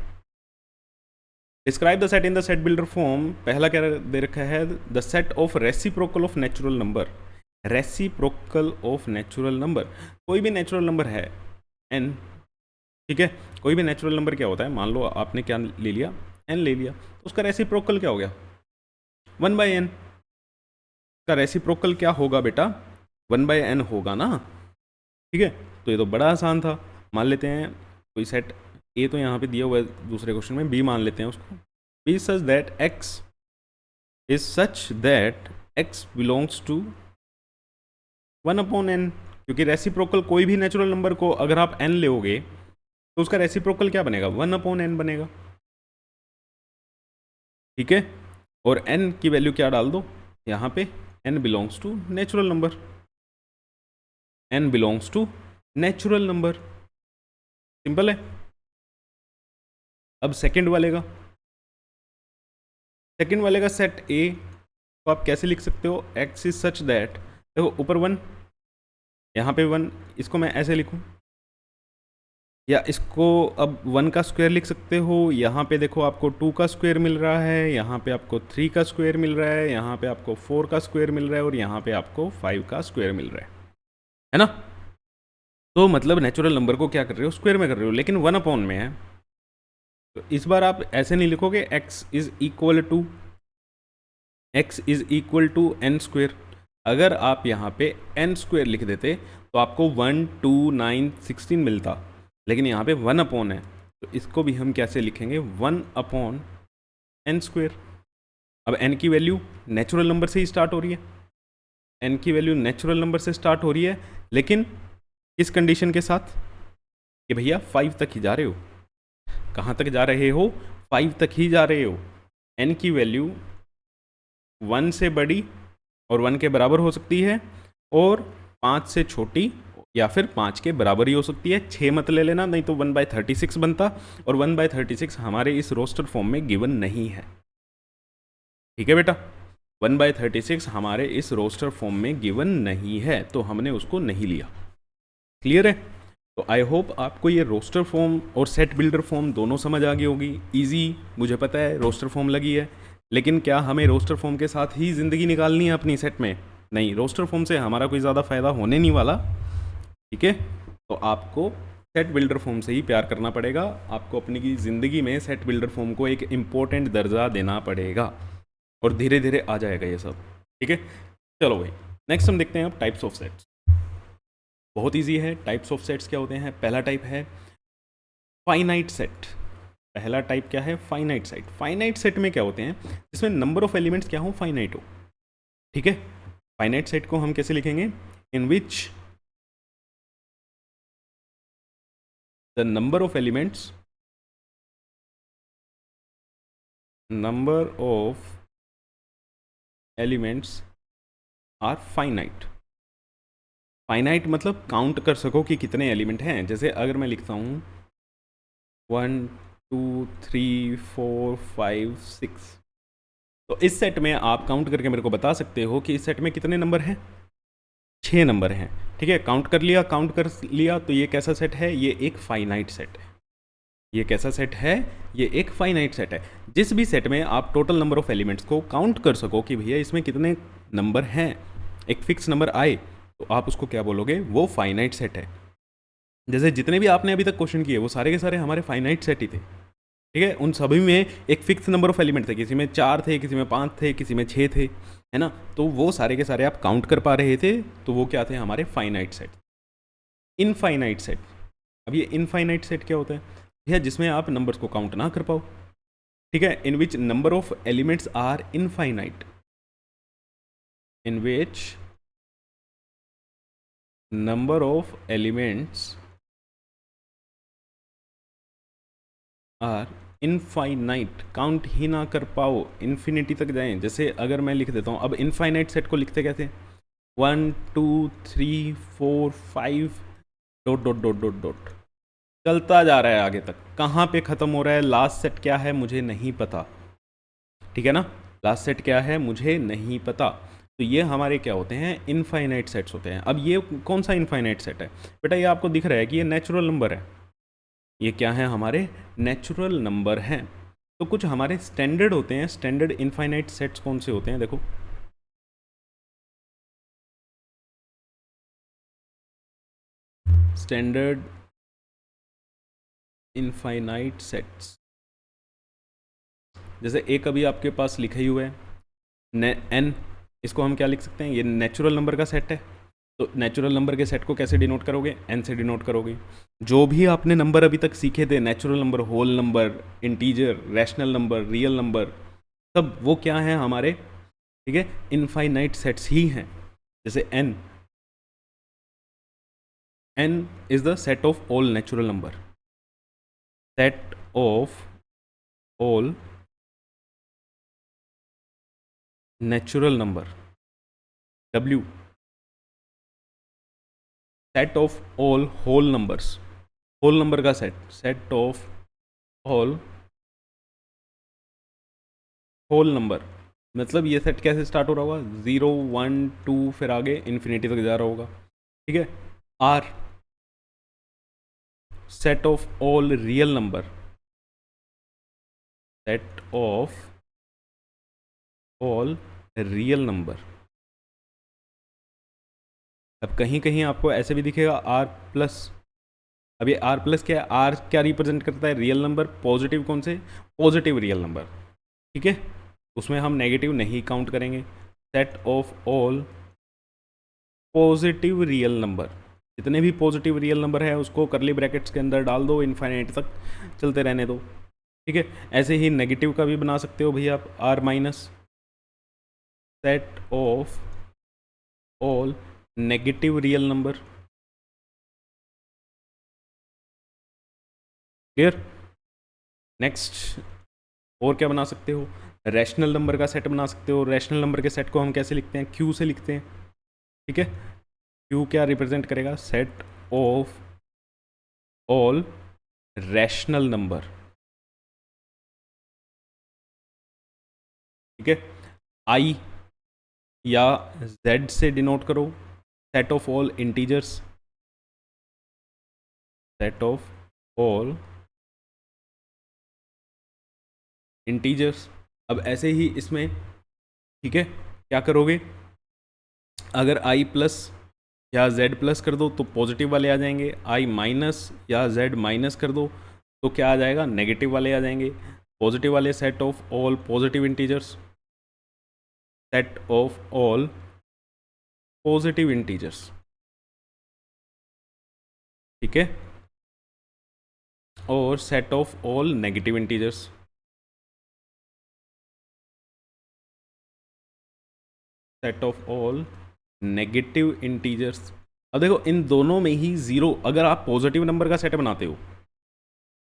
describe the set in the set builder form. पहला क्या दे रखा है, the set of reciprocal of natural number. Reciprocal of natural number, कोई भी नेचुरल नंबर है n, ठीक है, कोई भी नेचुरल नंबर क्या होता है, मान लो आपने क्या ले लिया, n ले लिया, तो उसका रेसिप्रोकल क्या हो गया, 1/n। का रेसिप्रोकल क्या होगा बेटा, 1/n होगा ना, ठीक है। तो ये तो बड़ा आसान था। मान लेते हैं कोई सेट ए तो यहाँ पे दिया हुआ है दूसरे क्वेश्चन में, बी मान लेते हैं उसको, B such that x is such that x belongs to 1/n, क्योंकि रेसिप्रोकल कोई भी नेचुरल नंबर को अगर आप n लोगे तो उसका रेसिप्रोकल क्या बनेगा, 1/n बनेगा, ठीक है। और n की वैल्यू क्या डाल दो यहाँ पे, n belongs to natural number, n belongs to natural number, simple है। अब सेकंड वाले का सेट ए तो आप कैसे लिख सकते हो, x इज सच दैट, देखो ऊपर 1, यहाँ पे 1, इसको मैं ऐसे लिखूँ, या इसको अब 1 का स्क्वायर लिख सकते हो, यहाँ पे देखो आपको 2 का स्क्वायर मिल रहा है, यहाँ पे आपको 3 का स्क्वायर मिल रहा है, यहाँ पे आपको 4 का स्क्वायर मिल रहा है, और यहाँ पे आपको 5 का स्क्वायर मिल रहा है ना। तो मतलब नेचुरल नंबर को क्या कर रहे हो, स्क्वायर में कर रहे हो, लेकिन 1/n में है, तो इस बार आप ऐसे नहीं लिखोगे x is equal to n square. अगर आप यहाँ पे n स्क्वायर लिख देते तो आपको 1, 2, 9, 16 मिलता, लेकिन यहाँ पे 1/n है, तो इसको भी हम कैसे लिखेंगे, 1/n स्क्वायर। अब n की वैल्यू नेचुरल नंबर से ही स्टार्ट हो रही है, n की वैल्यू नेचुरल नंबर से स्टार्ट हो रही है, लेकिन इस कंडीशन के साथ कि भैया 5 तक ही जा रहे हो। कहाँ तक जा रहे हो, 5 तक ही जा रहे हो। n की वैल्यू 1 से बड़ी और 1 के बराबर हो सकती है, और 5 से छोटी या फिर 5 के बराबर ही हो सकती है। 6 मत ले लेना, नहीं तो 1/36 बनता, और 1/36 हमारे इस रोस्टर फॉर्म में गिवन नहीं है, ठीक है बेटा। 1/36 हमारे इस रोस्टर फॉर्म में गिवन नहीं है, तो हमने उसको नहीं लिया। क्लियर है। तो आई होप आपको ये रोस्टर फॉर्म और सेट बिल्डर फॉर्म दोनों समझ आ गई होगी। ईजी, मुझे पता है रोस्टर फॉर्म लगी है, लेकिन क्या हमें रोस्टर फॉर्म के साथ ही ज़िंदगी निकालनी है अपनी सेट में, नहीं, रोस्टर फॉर्म से हमारा कोई ज़्यादा फ़ायदा होने नहीं वाला, ठीक है। तो आपको सेट बिल्डर फॉर्म से ही प्यार करना पड़ेगा, आपको अपनी की ज़िंदगी में सेट बिल्डर फॉर्म को एक इम्पोर्टेंट दर्जा देना पड़ेगा, और धीरे धीरे आ जाएगा ये सब, ठीक है। चलो भाई, नेक्स्ट हम देखते हैं अब टाइप्स ऑफ सेट्स। बहुत ईजी है। टाइप्स ऑफ सेट्स क्या होते हैं, पहला टाइप है फाइनाइट सेट। पहला टाइप क्या है, फाइनाइट सेट। फाइनाइट सेट में क्या होते हैं, जिसमें नंबर ऑफ एलिमेंट्स क्या हो, फाइनाइट हो। ठीक है, फाइनाइट सेट को हम कैसे लिखेंगे, in which the number of elements are finite. Finite मतलब काउंट कर सको कि कितने एलिमेंट हैं। जैसे अगर मैं लिखता हूँ 1 2 3 4 5 6, तो इस सेट में आप काउंट करके मेरे को बता सकते हो कि इस सेट में कितने नंबर हैं, 6 नंबर हैं। ठीक है, काउंट कर लिया, तो ये कैसा सेट है, ये एक फाइनाइट सेट है। ये कैसा सेट है, ये एक फाइनाइट सेट है। जिस भी सेट में आप टोटल नंबर ऑफ एलिमेंट्स को काउंट कर सको कि भैया इसमें कितने नंबर हैं, एक फिक्स नंबर आए, तो आप उसको क्या बोलोगे, वो फाइनाइट सेट है। जैसे जितने भी आपने अभी तक क्वेश्चन किए वो सारे के सारे हमारे फाइनाइट सेट ही थे। ठीक है, उन सभी में एक फिक्स नंबर ऑफ एलिमेंट थे, किसी में 4 थे, किसी में 5 थे, किसी में 6 थे, है ना। तो वो सारे के सारे आप काउंट कर पा रहे थे, तो वो क्या थे, हमारे फाइनाइट सेट। इनफाइनाइट सेट, अब ये इनफाइनाइट सेट क्या होता है भैया, जिसमें आप नंबर्स को काउंट ना कर पाओ। ठीक है, in which number of elements are infinite, in which number of elements are infinite, count ही ना कर पाओ, इन्फिनिटी तक जाएं। जैसे अगर मैं लिख देता हूँ, अब इनफाइनाइट सेट को लिखते कैसे, 1 2 3 4 5 dot dot dot dot dot, चलता जा रहा है आगे तक, कहाँ पे ख़त्म हो रहा है, लास्ट सेट क्या है मुझे नहीं पता। ठीक है ना, लास्ट सेट क्या है मुझे नहीं पता। तो ये हमारे क्या होते हैं, इनफाइनाइट सेट्स होते हैं। अब ये कौन सा इनफाइनाइट सेट है बेटा, ये आपको दिख रहा है कि ये नेचुरल नंबर है। ये क्या है, हमारे नेचुरल नंबर हैं। तो कुछ हमारे स्टैंडर्ड होते हैं, स्टैंडर्ड इनफाइनाइट सेट्स कौन से होते हैं, देखो स्टैंडर्ड इनफाइनाइट सेट्स। जैसे एक अभी आपके पास लिखा ही हुआ है एन, इसको हम क्या लिख सकते हैं, ये नेचुरल नंबर का सेट है। तो नेचुरल नंबर के सेट को कैसे डिनोट करोगे, एन से डिनोट करोगे। जो भी आपने नंबर अभी तक सीखे थे, natural number, whole number, integer, rational number, real number, सब वो क्या है हमारे, ठीक है, इनफाइनाइट सेट्स ही हैं। जैसे N, N is the set of all natural number, set of all natural number. W, set of all whole numbers, whole number का set, set of all whole number. मतलब ये सेट कैसे स्टार्ट हो रहा होगा, 0 1 2 फिर आगे इन्फिनिटी तक जा रहा होगा। ठीक है, R, set of all real number, set of all real number. अब कहीं कहीं आपको ऐसे भी दिखेगा आर प्लस। अब ये आर प्लस क्या है, आर क्या रिप्रेजेंट करता है, रियल नंबर, पॉजिटिव कौन से, पॉजिटिव रियल नंबर। ठीक है, उसमें हम नेगेटिव नहीं काउंट करेंगे। Set of all positive real number, जितने भी पॉजिटिव रियल नंबर है उसको करली ब्रैकेट्स के अंदर डाल दो, इनफाइनाइट तक चलते रहने दो। ठीक है, ऐसे ही नेगेटिव का भी बना सकते हो भैया आप, R minus, set of all negative real number. Clear, next और क्या बना सकते हो, रैशनल नंबर का सेट बना सकते हो। रैशनल नंबर के सेट को हम कैसे लिखते हैं, क्यू से लिखते हैं। ठीक है, क्यू क्या रिप्रेजेंट करेगा, set of all rational number. ठीक है, आई या जेड से डिनोट करो, set of all integers, set of all integers. अब ऐसे ही इसमें, ठीक है, क्या करोगे, अगर आई प्लस या जेड प्लस कर दो तो पॉजिटिव वाले आ जाएंगे, आई माइनस या जेड माइनस कर दो तो क्या आ जाएगा, नेगेटिव वाले आ जाएंगे। पॉजिटिव वाले, set of all positive integers, set of all positive integers. ठीक है, और set of all negative integers. Set of all negative integers. अब देखो इन दोनों में ही जीरो, अगर आप पॉजिटिव नंबर का सेट बनाते हो,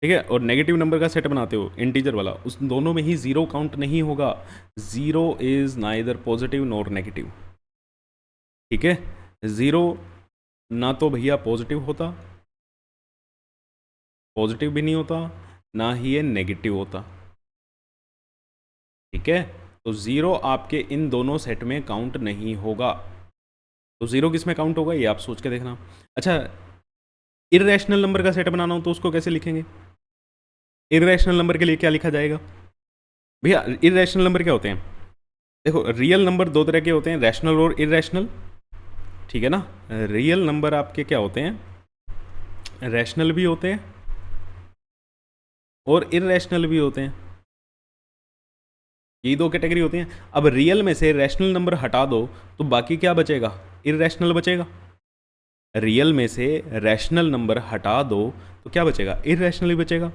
ठीक है, और नेगेटिव नंबर का सेट बनाते हो इंटीजर वाला, उस दोनों में ही जीरो काउंट नहीं होगा। Zero is neither positive nor negative. ठीक है, जीरो ना तो भैया पॉजिटिव होता, पॉजिटिव भी नहीं होता, ना ही ये नेगेटिव होता। ठीक है, तो ज़ीरो आपके इन दोनों सेट में काउंट नहीं होगा। तो ज़ीरो किस में काउंट होगा ये आप सोच के देखना। अच्छा, इर्रेशनल नंबर का सेट बनाना हो तो उसको कैसे लिखेंगे? इर्रेशनल नंबर के लिए क्या लिखा जाएगा भैया? इर्रेशनल नंबर क्या होते हैं? देखो, रियल नंबर दो तरह के होते हैं, रैशनल और इर्रेशनल। ठीक है ना, रियल नंबर आपके क्या होते हैं? रैशनल भी होते हैं और इर्रेशनल भी होते हैं। ये दो कैटेगरी होती हैं। अब रियल में से रैशनल नंबर हटा दो तो बाकी क्या बचेगा? इर्रेशनल बचेगा। रियल में से रैशनल नंबर हटा दो तो क्या बचेगा? इर्रेशनल बचेगा।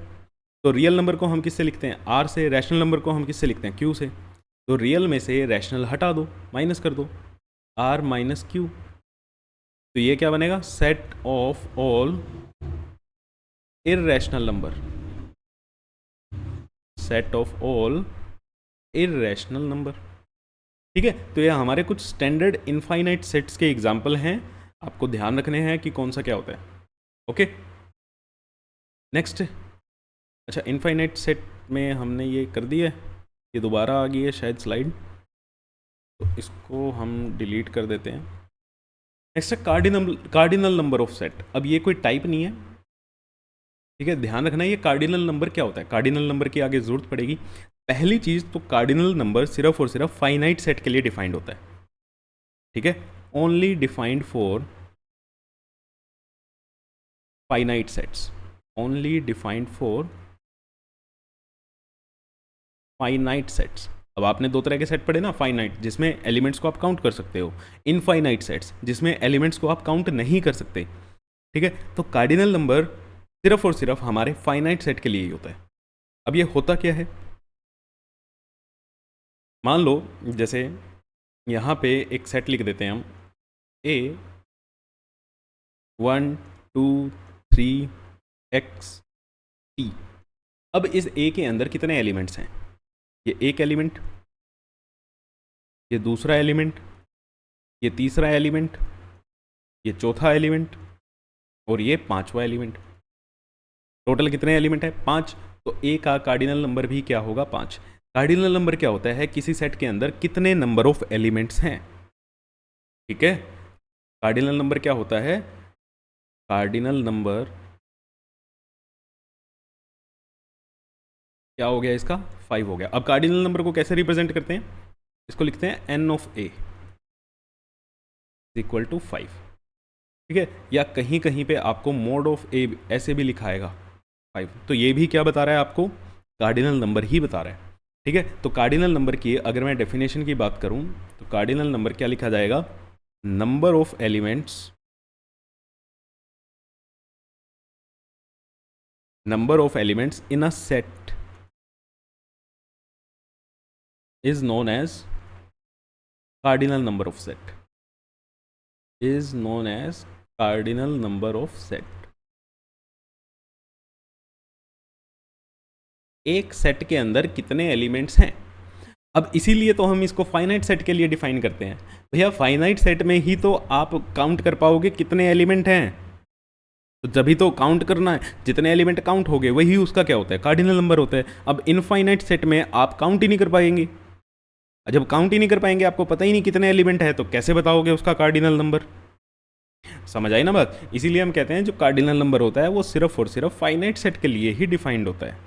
तो रियल नंबर को हम किससे लिखते हैं? आर से। रैशनल नंबर को हम किससे लिखते हैं? क्यू से। तो रियल में से रैशनल हटा दो, माइनस कर दो, आर माइनस क्यू। तो ये क्या बनेगा? Set of all irrational number. Set of all irrational number. ठीक है, तो ये हमारे कुछ स्टैंडर्ड इनफाइनाइट सेट्स के एग्जाम्पल हैं, आपको ध्यान रखने हैं कि कौन सा क्या होता है। Okay, next. अच्छा, इनफाइनाइट सेट में हमने ये कर दिया है, ये दोबारा आ गई है शायद स्लाइड, तो इसको हम डिलीट कर देते हैं। नेक्स्ट है कार्डिनल नंबर ऑफ सेट। अब ये कोई टाइप नहीं है, ठीक है, ध्यान रखना। ये कार्डिनल नंबर क्या होता है? कार्डिनल नंबर की आगे जरूरत पड़ेगी। पहली चीज तो कार्डिनल नंबर सिर्फ और सिर्फ फाइनाइट सेट के लिए डिफाइंड होता है। ठीक है, only defined for finite sets. Only defined for finite sets. अब आपने दो तरह के सेट पढ़े ना, फाइनाइट जिसमें एलिमेंट्स को आप काउंट कर सकते हो, इनफाइनाइट सेट्स जिसमें एलिमेंट्स को आप काउंट नहीं कर सकते। ठीक है, तो कार्डिनल नंबर सिर्फ और सिर्फ हमारे फाइनाइट सेट के लिए ही होता है। अब ये होता क्या है? मान लो जैसे यहाँ पे एक सेट लिख देते हैं हम, ए 1 2 3 x t। अब इस ए के अंदर कितने एलिमेंट्स हैं? ये एक एलिमेंट, ये दूसरा एलिमेंट, ये तीसरा एलिमेंट, ये चौथा एलिमेंट और ये पांचवा एलिमेंट। टोटल कितने एलिमेंट है? 5। तो ए का कार्डिनल नंबर भी क्या होगा? 5। कार्डिनल नंबर क्या होता है? किसी सेट के अंदर कितने नंबर ऑफ एलिमेंट्स हैं। ठीक है, कार्डिनल नंबर क्या होता है? कार्डिनल नंबर क्या हो गया इसका? 5 हो गया। अब कार्डिनल नंबर को कैसे रिप्रेजेंट करते हैं? इसको लिखते हैं n of a equal to 5। ठीक है, या कहीं कहीं पे आपको मोड ऑफ a ऐसे भी लिखाएगा 5। तो ये भी क्या बता रहा है आपको? कार्डिनल नंबर ही बता रहा है। ठीक है, तो कार्डिनल नंबर की अगर मैं डेफिनेशन की बात करूं तो कार्डिनल नंबर क्या लिखा जाएगा? Number of elements, number of elements in a set is known as cardinal number of set, is known as cardinal number of set। एक सेट के अंदर कितने एलिमेंट्स हैं। अब इसीलिए तो हम इसको फाइनाइट सेट के लिए डिफाइन करते हैं। भैया फाइनाइट सेट में ही तो आप काउंट कर पाओगे कितने एलिमेंट हैं, तो जब भी तो काउंट करना है, जितने एलिमेंट काउंट हो गए वही उसका क्या होता है? कार्डिनल नंबर होता है। अब इनफाइनाइट सेट में आप काउंट ही नहीं कर पाएंगे। जब काउंट ही नहीं कर पाएंगे, आपको पता ही नहीं कितने एलिमेंट है, तो कैसे बताओगे उसका कार्डिनल नंबर? समझ आई ना बात? इसीलिए हम कहते हैं जो कार्डिनल नंबर होता है वो सिर्फ और सिर्फ फाइनाइट सेट के लिए ही डिफाइंड होता है।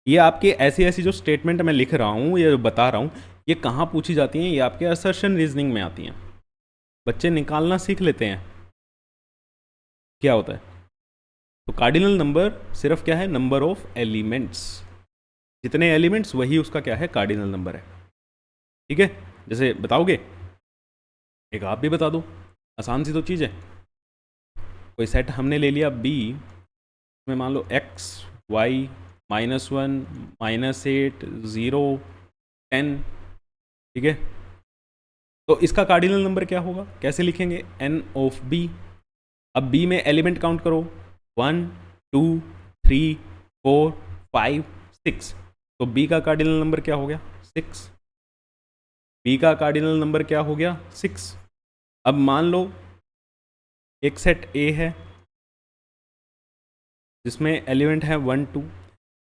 ये आपके ऐसी ऐसी जो स्टेटमेंट मैं लिख रहा हूँ, ये बता रहा हूँ, ये कहाँ पूछी जाती हैं? ये आपके असर्शन रीजनिंग में आती हैं। बच्चे निकालना सीख लेते हैं क्या होता है। तो कार्डिनल नंबर सिर्फ क्या है? Number of elements. जितने एलिमेंट्स वही उसका क्या है? कार्डिनल नंबर है। ठीक है, जैसे बताओगे? एक आप भी बता दो, आसान सी तो चीज़ है। कोई सेट हमने ले लिया B, में मान लो x y, -1, -8, 0, 10, ठीक है। तो इसका कार्डिनल नंबर क्या होगा, कैसे लिखेंगे, n ऑफ b। अब b में एलिमेंट काउंट करो, 1, 2, 3, 4, 5, 6। तो b का कार्डिनल नंबर क्या हो गया, 6। b का कार्डिनल नंबर क्या हो गया, 6। अब मान लो एक सेट A है जिसमें एलिमेंट है 1, 2।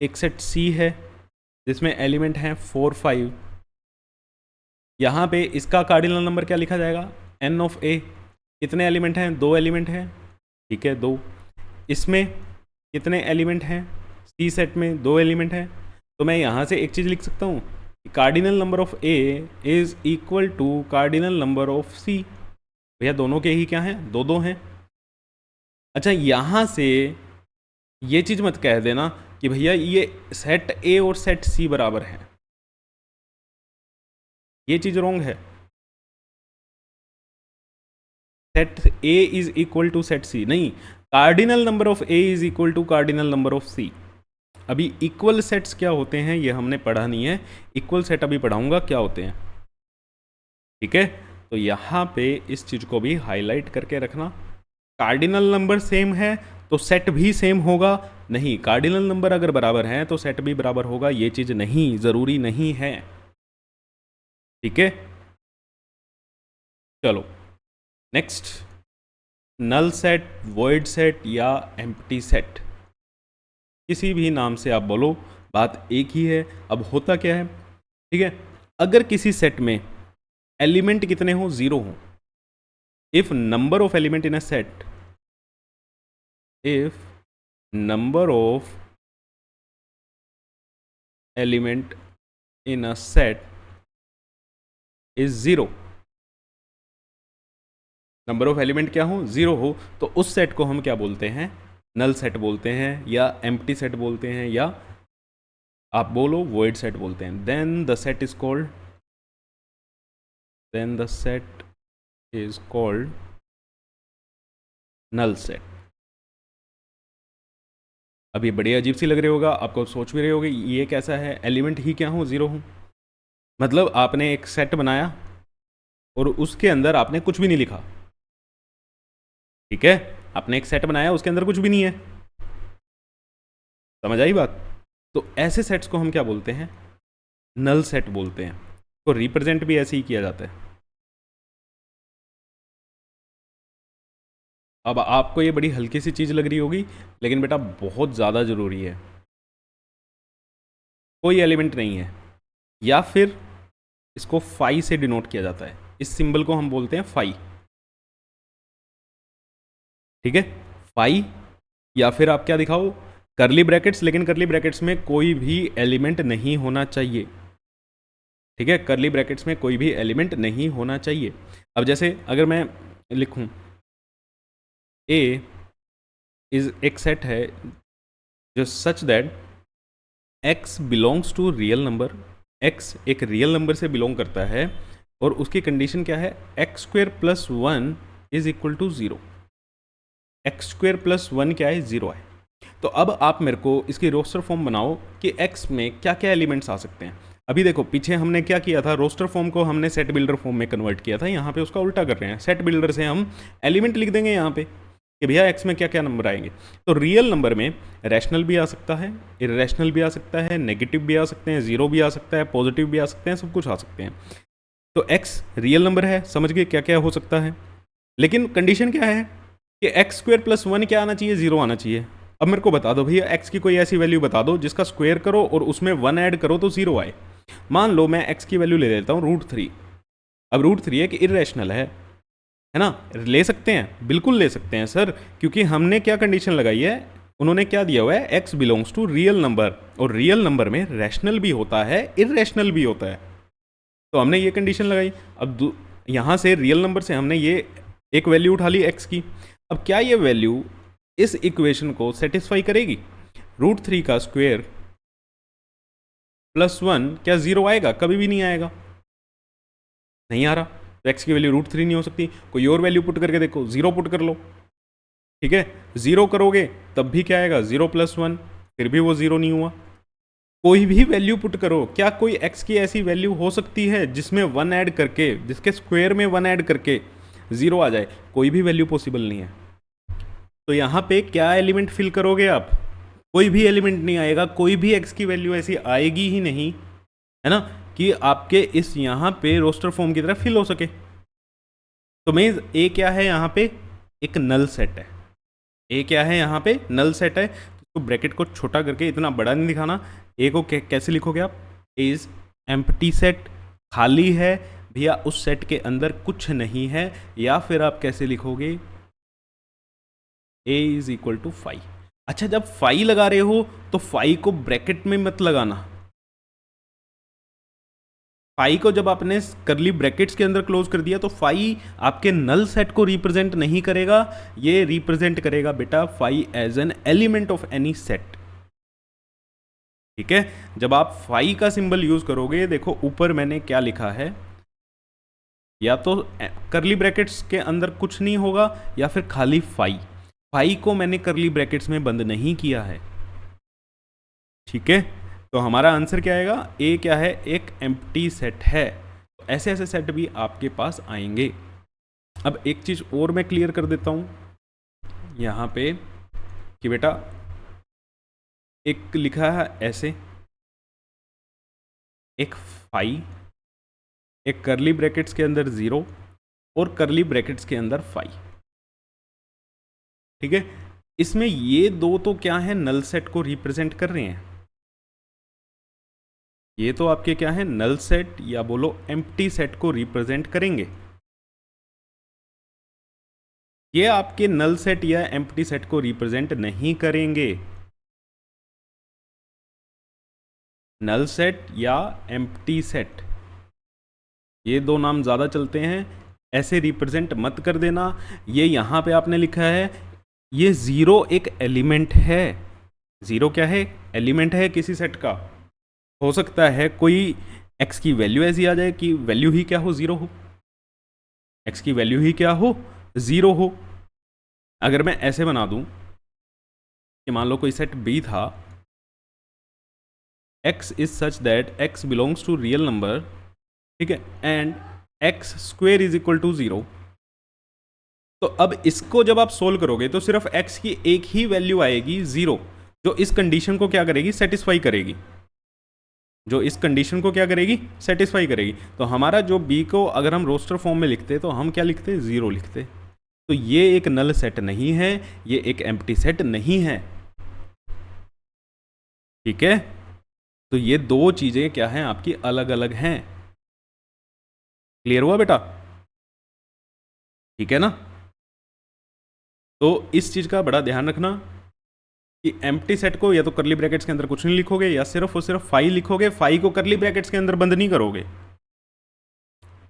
एक सेट C है जिसमें एलिमेंट हैं 4, 5। यहाँ पे इसका कार्डिनल नंबर क्या लिखा जाएगा, n ऑफ A। कितने एलिमेंट हैं, 2 एलिमेंट हैं, ठीक है 2। इसमें कितने एलिमेंट हैं, C सेट में 2 एलिमेंट हैं। तो मैं यहाँ से एक चीज़ लिख सकता हूँ, cardinal number of A is equal to cardinal number of C। भैया दोनों के ही क्या हैं, 2 हैं। अच्छा, यहाँ से ये चीज़ मत कह देना कि भैया ये सेट A और सेट C बराबर हैं, ये चीज़ रॉन्ग है। Set A is equal to set C नहीं, cardinal number of A is equal to cardinal number of C। अभी इक्वल सेट्स क्या होते हैं ये हमने पढ़ा नहीं है, इक्वल सेट अभी पढ़ाऊंगा क्या होते हैं, ठीक है। तो यहाँ पे इस चीज़ को भी हाईलाइट करके रखना। कार्डिनल नंबर सेम है तो सेट भी सेम होगा, नहीं कार्डिनल नंबर अगर बराबर है तो सेट भी बराबर होगा, ये चीज़ नहीं, ज़रूरी नहीं है, ठीक है। चलो next, null set, void set या एम्प्टी सेट, किसी भी नाम से आप बोलो, बात एक ही है। अब होता क्या है, ठीक है, अगर किसी सेट में एलिमेंट कितने हो, 0 हो, if number of element in a set, if number of element in a set is 0, number of element क्या हो, 0 हो, तो उस सेट को हम क्या बोलते हैं, नल सेट बोलते हैं, या एम्प्टी सेट बोलते हैं, या आप बोलो वॉइड सेट बोलते हैं। Then the set is called, then the set is called null set. अब ये बड़ी अजीब सी लग रही होगा आपको, सोच भी रहे होगे ये कैसा है, एलिमेंट ही क्या हो, 0 हो। मतलब आपने एक सेट बनाया और उसके अंदर आपने कुछ भी नहीं लिखा, ठीक है, आपने एक सेट बनाया उसके अंदर कुछ भी नहीं है, समझ आई बात। तो ऐसे सेट्स को हम क्या बोलते हैं, नल सेट बोलते हैं। तो रिप्रेजेंट भी ऐसे ही किया जाता है। अब आपको ये बड़ी हल्की सी चीज़ लग रही होगी, लेकिन बेटा बहुत ज़्यादा ज़रूरी है। कोई एलिमेंट नहीं है, या फिर इसको फाई से डिनोट किया जाता है, इस सिंबल को हम बोलते हैं फाई, ठीक है, फाई। या फिर आप क्या दिखाओ, करली ब्रैकेट्स, लेकिन करली ब्रैकेट्स में कोई भी एलिमेंट नहीं होना चाहिए, ठीक है, करली ब्रैकेट्स में कोई भी एलिमेंट नहीं होना चाहिए। अब जैसे अगर मैं लिखूं A इज एक सेट है जो such that x belongs to real number, x एक रियल नंबर से बिलोंग करता है, और उसकी कंडीशन क्या है, x² + 1 is equal to 0। x² + 1 क्या है, 0 है। तो अब आप मेरे को इसकी रोस्टर फॉर्म बनाओ कि x में क्या क्या एलिमेंट्स आ सकते हैं। अभी देखो पीछे हमने क्या किया था, रोस्टर फॉर्म को हमने सेट बिल्डर फॉर्म में कन्वर्ट किया था, यहाँ पे उसका उल्टा कर रहे हैं, सेट बिल्डर से हम एलिमेंट लिख देंगे यहाँ पे कि भैया x में क्या क्या नंबर आएंगे। तो रियल नंबर में रैशनल भी आ सकता है, इरेशनल भी आ सकता है, नेगेटिव भी आ सकते हैं, जीरो भी आ सकता है, पॉजिटिव भी आ सकते हैं, सब कुछ आ सकते हैं। तो x रियल नंबर है, समझ गए क्या क्या हो सकता है। लेकिन कंडीशन क्या है कि x² + 1 क्या आना चाहिए, 0 आना चाहिए। अब मेरे को बता दो भैया x की कोई ऐसी वैल्यू बता दो जिसका स्क्वायर करो और उसमें 1 ऐड करो तो 0 आए। मान लो मैं x की वैल्यू ले लेता हूँ √3। अब √3 है कि इरेशनल है ना, ले सकते हैं, बिल्कुल ले सकते हैं सर, क्योंकि हमने क्या कंडीशन लगाई है, उन्होंने क्या दिया हुआ है, x belongs to real number, और रियल नंबर में रैशनल भी होता है, इरेशनल भी होता है, तो हमने ये कंडीशन लगाई। अब यहाँ से रियल नंबर से हमने ये एक वैल्यू उठा ली x की। अब क्या ये वैल्यू इस इक्वेशन को सेटिस्फाई करेगी, √3 का स्क्वायर +1 क्या 0 आएगा, कभी भी नहीं आएगा, नहीं आ रहा। तो x की वैल्यू √3 नहीं हो सकती, कोई और वैल्यू पुट करके देखो, 0 पुट कर लो, ठीक है, 0 करोगे तब भी क्या आएगा, 0 + 1, फिर भी वो ज़ीरो नहीं हुआ। कोई भी वैल्यू पुट करो, क्या कोई x की ऐसी वैल्यू हो सकती है जिसमें 1 ऐड करके, जिसके स्क्वायर में 1 ऐड करके 0 आ जाए? कोई भी वैल्यू पॉसिबल नहीं है। तो यहाँ पे क्या एलिमेंट फिल करोगे आप? कोई भी एलिमेंट नहीं आएगा, कोई भी x की वैल्यू ऐसी आएगी ही नहीं, है ना, कि आपके इस यहाँ पे रोस्टर फॉर्म की तरह फिल हो सके। तो मीन्स ए क्या है यहाँ पे? एक नल सेट है। ए क्या है यहाँ पे? नल सेट है। तो ब्रैकेट को छोटा करके, इतना बड़ा नहीं दिखाना। ए को कैसे लिखोगे आप? ए इज एम्प्टी सेट, खाली है भैया, उस सेट के अंदर कुछ नहीं है। या फिर आप कैसे लिखोगे? ए इज इक्वल टू 5। अच्छा, जब 5 लगा रहे हो तो 5 को ब्रैकेट में मत लगाना। 5 को जब आपने करली ब्रैकेट्स के अंदर क्लोज कर दिया तो 5 आपके नल सेट को रिप्रेजेंट नहीं करेगा, ये रिप्रेजेंट करेगा बेटा 5 as an element of any set. ठीक है, जब आप 5 का सिंबल यूज करोगे, देखो ऊपर मैंने क्या लिखा है, या तो करली ब्रैकेट्स के अंदर कुछ नहीं होगा या फिर खाली 5 को मैंने करली ब्रैकेट्स में बंद नहीं किया है। ठीक है, तो हमारा आंसर क्या आएगा? ए क्या है? एक एम्प्टी सेट है। तो ऐसे ऐसे सेट भी आपके पास आएंगे। अब एक चीज और मैं क्लियर कर देता हूं यहां पे कि बेटा एक लिखा है ऐसे, एक 5, एक करली ब्रैकेट्स के अंदर 0 और करली ब्रैकेट्स के अंदर 5। ठीक है, इसमें ये दो तो क्या है? नल सेट को रिप्रेजेंट कर रहे हैं। ये तो आपके क्या है? नल सेट या बोलो एम्प्टी सेट को रिप्रेजेंट करेंगे। ये आपके नल सेट या एम्प्टी सेट को रिप्रेजेंट नहीं करेंगे। नल सेट या एम्प्टी सेट, ये दो नाम ज्यादा चलते हैं, ऐसे रिप्रेजेंट मत कर देना। ये यहां पे आपने लिखा है, ये 0 एक एलिमेंट है। 0 क्या है? एलिमेंट है किसी सेट का। हो सकता है कोई x की वैल्यू ऐसी आ जाए कि वैल्यू ही क्या हो? 0 हो। x की वैल्यू ही क्या हो? 0 हो। अगर मैं ऐसे बना दूं कि मान लो कोई सेट B था, x is such that x belongs to real number, ठीक है, and x square is equal to 0। तो अब इसको जब आप सोल्व करोगे तो सिर्फ x की एक ही वैल्यू आएगी 0, जो इस कंडीशन को क्या करेगी? सेटिस्फाई करेगी। जो इस कंडीशन को क्या करेगी? सेटिस्फाई करेगी। तो हमारा जो b को अगर हम रोस्टर फॉर्म में लिखते तो हम क्या लिखते? 0 लिखते। तो ये एक नल सेट नहीं है, ये एक एम्प्टी सेट नहीं है। ठीक है, तो ये दो चीजें क्या हैं? आपकी अलग अलग हैं। क्लियर हुआ बेटा? ठीक है ना? तो इस चीज का बड़ा ध्यान रखना कि एम्प्टी सेट को या तो करली ब्रैकेट्स के अंदर कुछ नहीं लिखोगे या सिर्फ और सिर्फ 5 लिखोगे। 5 को करली ब्रैकेट्स के अंदर बंद नहीं करोगे।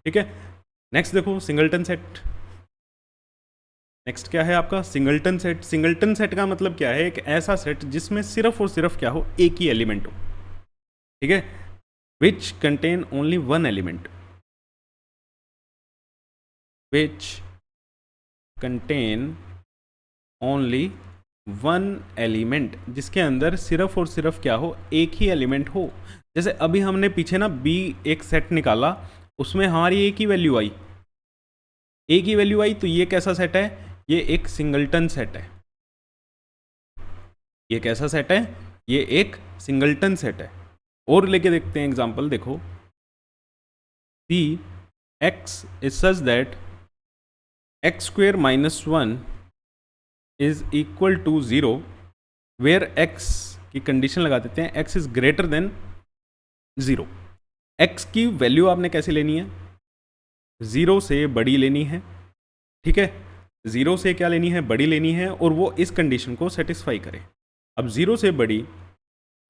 ठीक है, नेक्स्ट देखो सिंगलटन सेट। नेक्स्ट क्या है आपका? Singleton set. सिंगलटन सेट का मतलब क्या है? एक ऐसा सेट जिसमें सिर्फ और सिर्फ क्या हो? एक ही एलिमेंट हो। ठीक है, which contain only one element, which contain only one element, जिसके अंदर सिर्फ और सिर्फ क्या हो? एक ही एलिमेंट हो। जैसे अभी हमने पीछे ना बी एक सेट निकाला, उसमें हमारी एक ही वैल्यू आई, एक ही वैल्यू आई। तो ये कैसा सेट है? ये एक सिंगलटन सेट है। ये कैसा सेट है? ये एक सिंगलटन सेट है। और लेके देखते हैं एग्जांपल। देखो, C x is such that x square minus 1 is equal to 0, where x की कंडीशन लगा देते हैं, x is greater than 0। x की वैल्यू आपने कैसे लेनी है? 0 से बड़ी लेनी है। ठीक है, 0 से क्या लेनी है? बड़ी लेनी है, और वो इस कंडीशन को सेटिस्फाई करे। अब 0 से बड़ी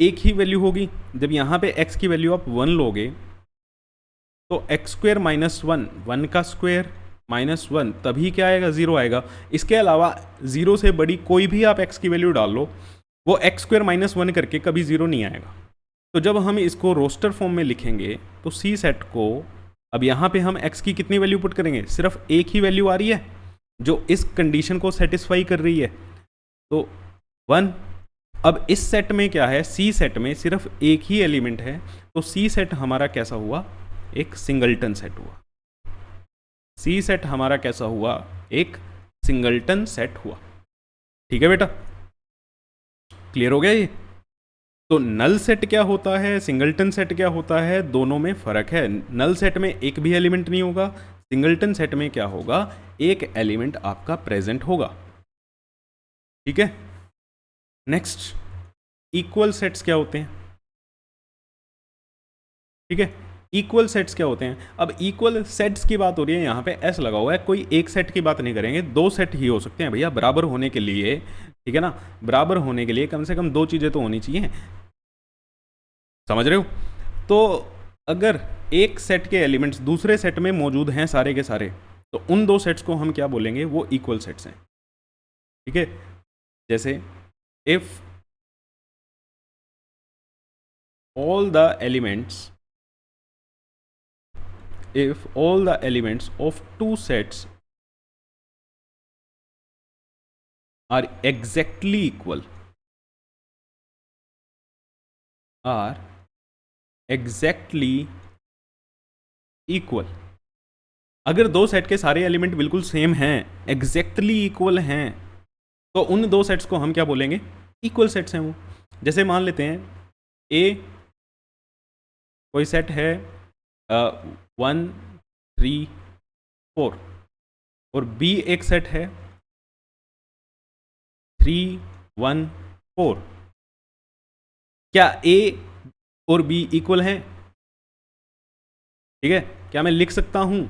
एक ही वैल्यू होगी। जब यहाँ पे x की वैल्यू आप 1 लोगे तो x स्क्वेयर माइनस 1, 1 का स्क्वेयर माइनस 1, तभी क्या आएगा? 0 आएगा। इसके अलावा 0 से बड़ी कोई भी आप x की वैल्यू डाल लो, वो x स्क्वेयर माइनस 1 करके कभी 0 नहीं आएगा। तो जब हम इसको रोस्टर फॉर्म में लिखेंगे तो सी सेट को, अब यहाँ पे हम x की कितनी वैल्यू पुट करेंगे? सिर्फ एक ही वैल्यू आ रही है जो इस कंडीशन को सेटिस्फाई कर रही है। तो 1, अब इस सेट में क्या है, सी सेट में सिर्फ एक ही एलिमेंट है, तो सी सेट हमारा कैसा हुआ, एक सिंगलटन सेट हुआ। सी सेट हमारा कैसा हुआ, एक सिंगलटन सेट हुआ। ठीक है बेटा, क्लियर हो गया ये। तो नल सेट क्या होता है, सिंगलटन सेट क्या होता है, दोनों में फर्क है। नल सेट में एक भी एलिमेंट नहीं होगा, सिंगलटन सेट में क्या होगा, एक एलिमेंट आपका प्रेजेंट होगा। ठीक है, नेक्स्ट, इक्वल सेट्स क्या होते हैं। ठीक है, इक्वल सेट्स क्या होते हैं। अब इक्वल सेट्स की बात हो रही है, यहां पे एस लगा हुआ है, कोई एक सेट की बात नहीं करेंगे, दो सेट ही हो सकते हैं भैया बराबर होने के लिए। ठीक है ना, बराबर होने के लिए कम से कम दो चीजें तो होनी चाहिए, समझ रहे हो। तो अगर एक सेट के एलिमेंट्स दूसरे सेट में मौजूद हैं सारे के सारे, तो उन दो सेट्स को हम क्या बोलेंगे, वो इक्वल सेट्स हैं। ठीक है, जैसे if all the elements if all the elements of two sets are exactly equal अगर दो सेट के सारे एलिमेंट बिल्कुल सेम हैं, एग्जैक्टली इक्वल हैं, तो उन दो सेट्स को हम क्या बोलेंगे, इक्वल सेट्स हैं वो। जैसे मान लेते हैं ए कोई सेट है 1 3 4 और बी एक सेट है 3 1 4। क्या ए और बी इक्वल हैं। ठीक है, क्या मैं लिख सकता हूं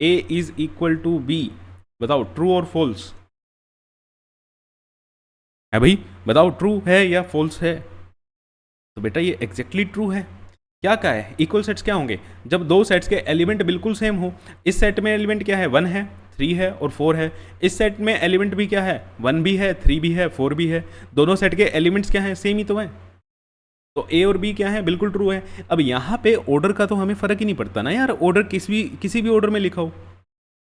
ए इज इक्वल टू बी, बताओ ट्रू और फॉल्स है भाई, बताओ ट्रू है या फॉल्स है। तो बेटा ये एग्जैक्टली ट्रू है। क्या कहा है, इक्वल सेट्स क्या होंगे, जब दो सेट्स के एलिमेंट बिल्कुल सेम हो। इस सेट में एलिमेंट क्या है, 1 है 3 है और 4 है। इस सेट में एलिमेंट भी क्या है, 1 भी है 3 भी है 4 भी है। दोनों सेट के एलिमेंट्स क्या है, सेम ही तो है। तो ए और बी क्या है, बिल्कुल ट्रू है। अब यहाँ पे ऑर्डर का तो हमें फर्क ही नहीं पड़ता ना यार, ऑर्डर किसी भी ऑर्डर में लिखा हो।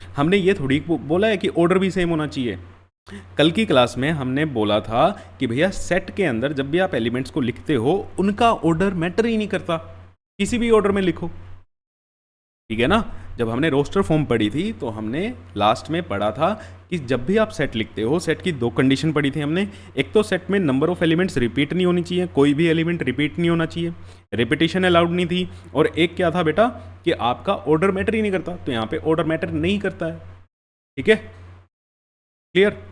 हमने ये थोड़ी बोला है कि ऑर्डर भी सेम होना चाहिए। कल की क्लास में हमने बोला था कि भैया सेट के अंदर जब भी आप एलिमेंट्स को लिखते हो, उनका ऑर्डर मैटर ही नहीं करता, किसी भी ऑर्डर में लिखो। ठीक है ना, जब हमने रोस्टर फॉर्म पढ़ी थी तो हमने लास्ट में पढ़ा था कि जब भी आप सेट लिखते हो, सेट की दो कंडीशन पढ़ी थी हमने। एक तो सेट में नंबर ऑफ एलिमेंट्स रिपीट नहीं होनी चाहिए, कोई भी एलिमेंट रिपीट नहीं होना चाहिए, रिपीटेशन अलाउड नहीं थी। और एक क्या था बेटा कि आपका ऑर्डर मैटर ही नहीं करता, तो यहाँ पे ऑर्डर मैटर नहीं करता है। ठीक है, क्लियर।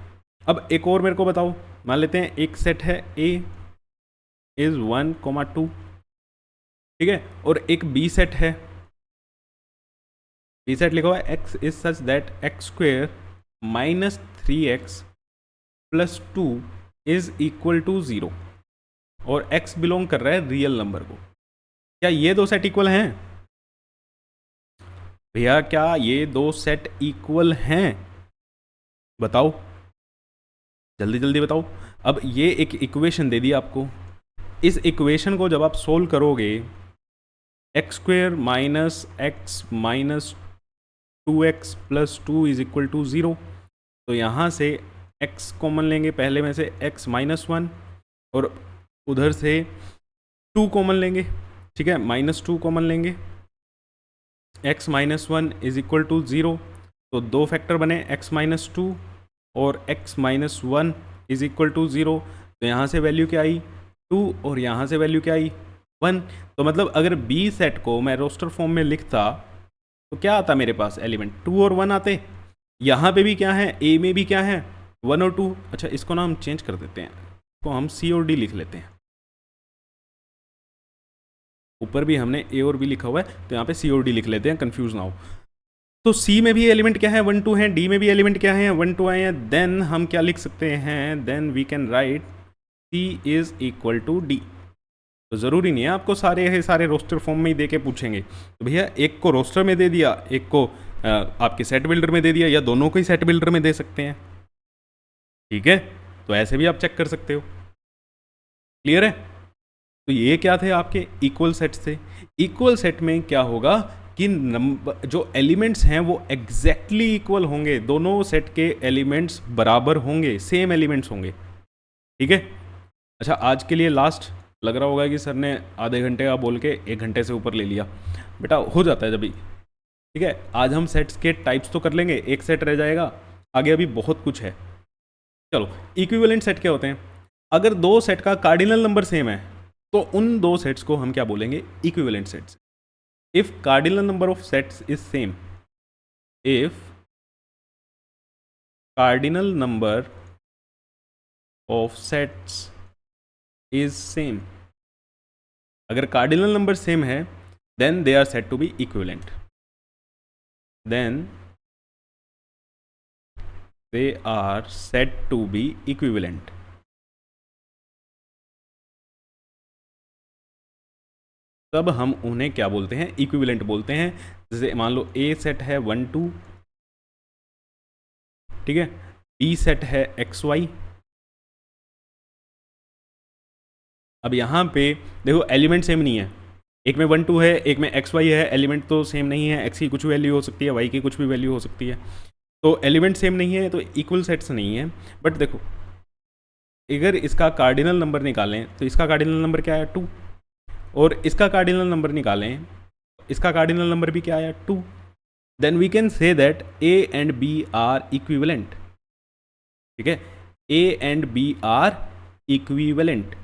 अब एक और मेरे को बताओ, मान लेते हैं एक सेट है ए इज 1 2, ठीक है, और एक बी सेट है, बी सेट लिखा हुआ है x is such that x square minus 3x plus 2 is equal to 0, और x बिलोंग कर रहा है रियल नंबर को। क्या ये दो सेट इक्वल हैं भैया, क्या ये दो सेट इक्वल हैं, बताओ जल्दी जल्दी बताओ। अब ये एक इक्वेशन दे दी आपको, इस इक्वेशन को जब आप सोल्व करोगे, x square minus x minus 2x plus 2 is equal to 0, तो यहाँ से x कॉमन लेंगे, पहले में से x माइनस 1 और उधर से 2 कॉमन लेंगे। ठीक है, माइनस 2 कॉमन लेंगे, x minus 1 is equal to 0, तो दो फैक्टर बने x माइनस 2 और x minus 1 is equal to 0, तो यहाँ से वैल्यू क्या आई 2 और यहाँ से वैल्यू क्या आई 1। तो मतलब अगर B सेट को मैं रोस्टर फॉर्म में लिखता तो क्या आता मेरे पास, एलिमेंट 2 और 1 आते। यहाँ पे भी क्या है, A में भी क्या है 1 और 2। अच्छा, इसको ना हम चेंज कर देते हैं, इसको हम C और D लिख लेते हैं। ऊपर भी हमने A और B लिखा हुआ है, तो यहाँ पे C और D लिख लेते हैं, कंफ्यूज ना हो। तो C में भी एलिमेंट क्या है 1 2 है, D में भी एलिमेंट क्या है 1 2 आए हैं। देन हम क्या लिख सकते हैं, then we can write C is equal to D। तो ज़रूरी नहीं है आपको सारे रोस्टर फॉर्म में ही दे के पूछेंगे। तो भैया एक को रोस्टर में दे दिया, एक को आपके सेट बिल्डर में दे दिया, या दोनों को ही सेट बिल्डर में दे सकते हैं। ठीक है, तो ऐसे भी आप चेक कर सकते हो। क्लियर है। तो ये क्या थे आपके इक्वल सेट्स थे। इक्वल सेट में क्या होगा कि नंबर जो एलिमेंट्स हैं वो एग्जैक्टली इक्वल होंगे, दोनों सेट के एलिमेंट्स बराबर होंगे, सेम एलिमेंट्स होंगे। ठीक है, अच्छा, आज के लिए लास्ट, लग रहा होगा कि सर ने आधे घंटे का बोल के 1 घंटे से ऊपर ले लिया। बेटा हो जाता है जब भी। ठीक है, आज हम सेट्स के टाइप्स तो कर लेंगे, एक सेट रह जाएगा, आगे अभी बहुत कुछ है। चलो, इक्विवेलेंट सेट क्या होते हैं? अगर दो सेट का कार्डिनल नंबर सेम है तो उन दो सेट्स को हम क्या बोलेंगे? Equivalent sets. If cardinal number of sets is same, if cardinal number of sets is same, अगर कार्डिनल नंबर सेम है then they are said to be equivalent, then they are said to be equivalent. तब हम उन्हें क्या बोलते हैं? इक्विवेलेंट बोलते हैं। जैसे मान लो ए सेट है 1 2, ठीक है, बी सेट है एक्स वाई। अब यहाँ पे देखो एलिमेंट सेम नहीं है, एक में 1 2 है, एक में एक्स वाई है, एलिमेंट तो सेम नहीं है, एक्स की कुछ वैल्यू हो सकती है, वाई की कुछ भी वैल्यू हो सकती है, तो एलिमेंट सेम नहीं है तो इक्वल सेट्स नहीं है। बट देखो, अगर इसका कार्डिनल नंबर निकालें तो इसका कार्डिनल नंबर क्या है? 2, और इसका कार्डिनल नंबर निकालें, इसका कार्डिनल नंबर भी क्या आया? 2। Then we can say that A and B are equivalent. ठीक है, A and B are equivalent,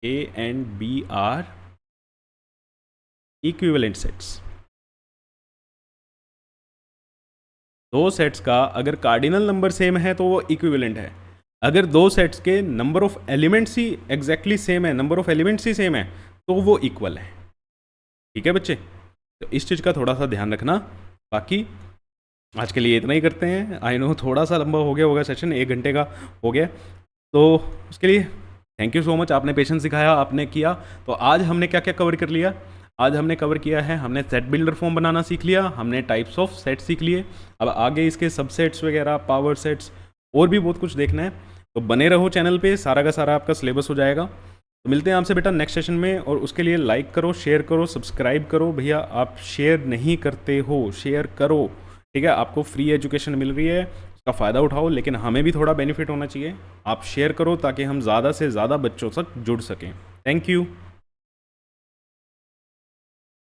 A and B are equivalent sets. दो सेट्स का अगर कार्डिनल नंबर सेम है तो वो इक्विवेलेंट है। अगर दो सेट्स के नंबर ऑफ एलिमेंट्स ही एग्जैक्टली सेम है, नंबर ऑफ एलिमेंट्स ही सेम है, तो वो इक्वल है। ठीक है बच्चे, तो इस चीज़ का थोड़ा सा ध्यान रखना। बाकी आज के लिए इतना ही करते हैं। आई नो थोड़ा सा लंबा हो गया होगा सेशन, 1 घंटे का हो गया, तो उसके लिए थैंक यू सो मच। आपने पेशेंस सिखाया, आपने किया। तो आज हमने क्या क्या कवर कर लिया? आज हमने कवर किया है, हमने सेट बिल्डर फॉर्म बनाना सीख लिया, हमने टाइप्स ऑफ सेट सीख लिए। अब आगे इसके सबसेट्स वगैरह, पावर सेट्स और भी बहुत कुछ देखना है, तो बने रहो चैनल पे, सारा का सारा आपका सिलेबस हो जाएगा। तो मिलते हैं आपसे बेटा नेक्स्ट सेशन में, और उसके लिए लाइक करो, शेयर करो, सब्सक्राइब करो। भैया आप शेयर नहीं करते हो, शेयर करो। ठीक है, आपको फ्री एजुकेशन मिल रही है, उसका फ़ायदा उठाओ, लेकिन हमें भी थोड़ा बेनिफिट होना चाहिए। आप शेयर करो ताकि हम ज़्यादा से ज़्यादा बच्चों तक जुड़ सकें। Thank you.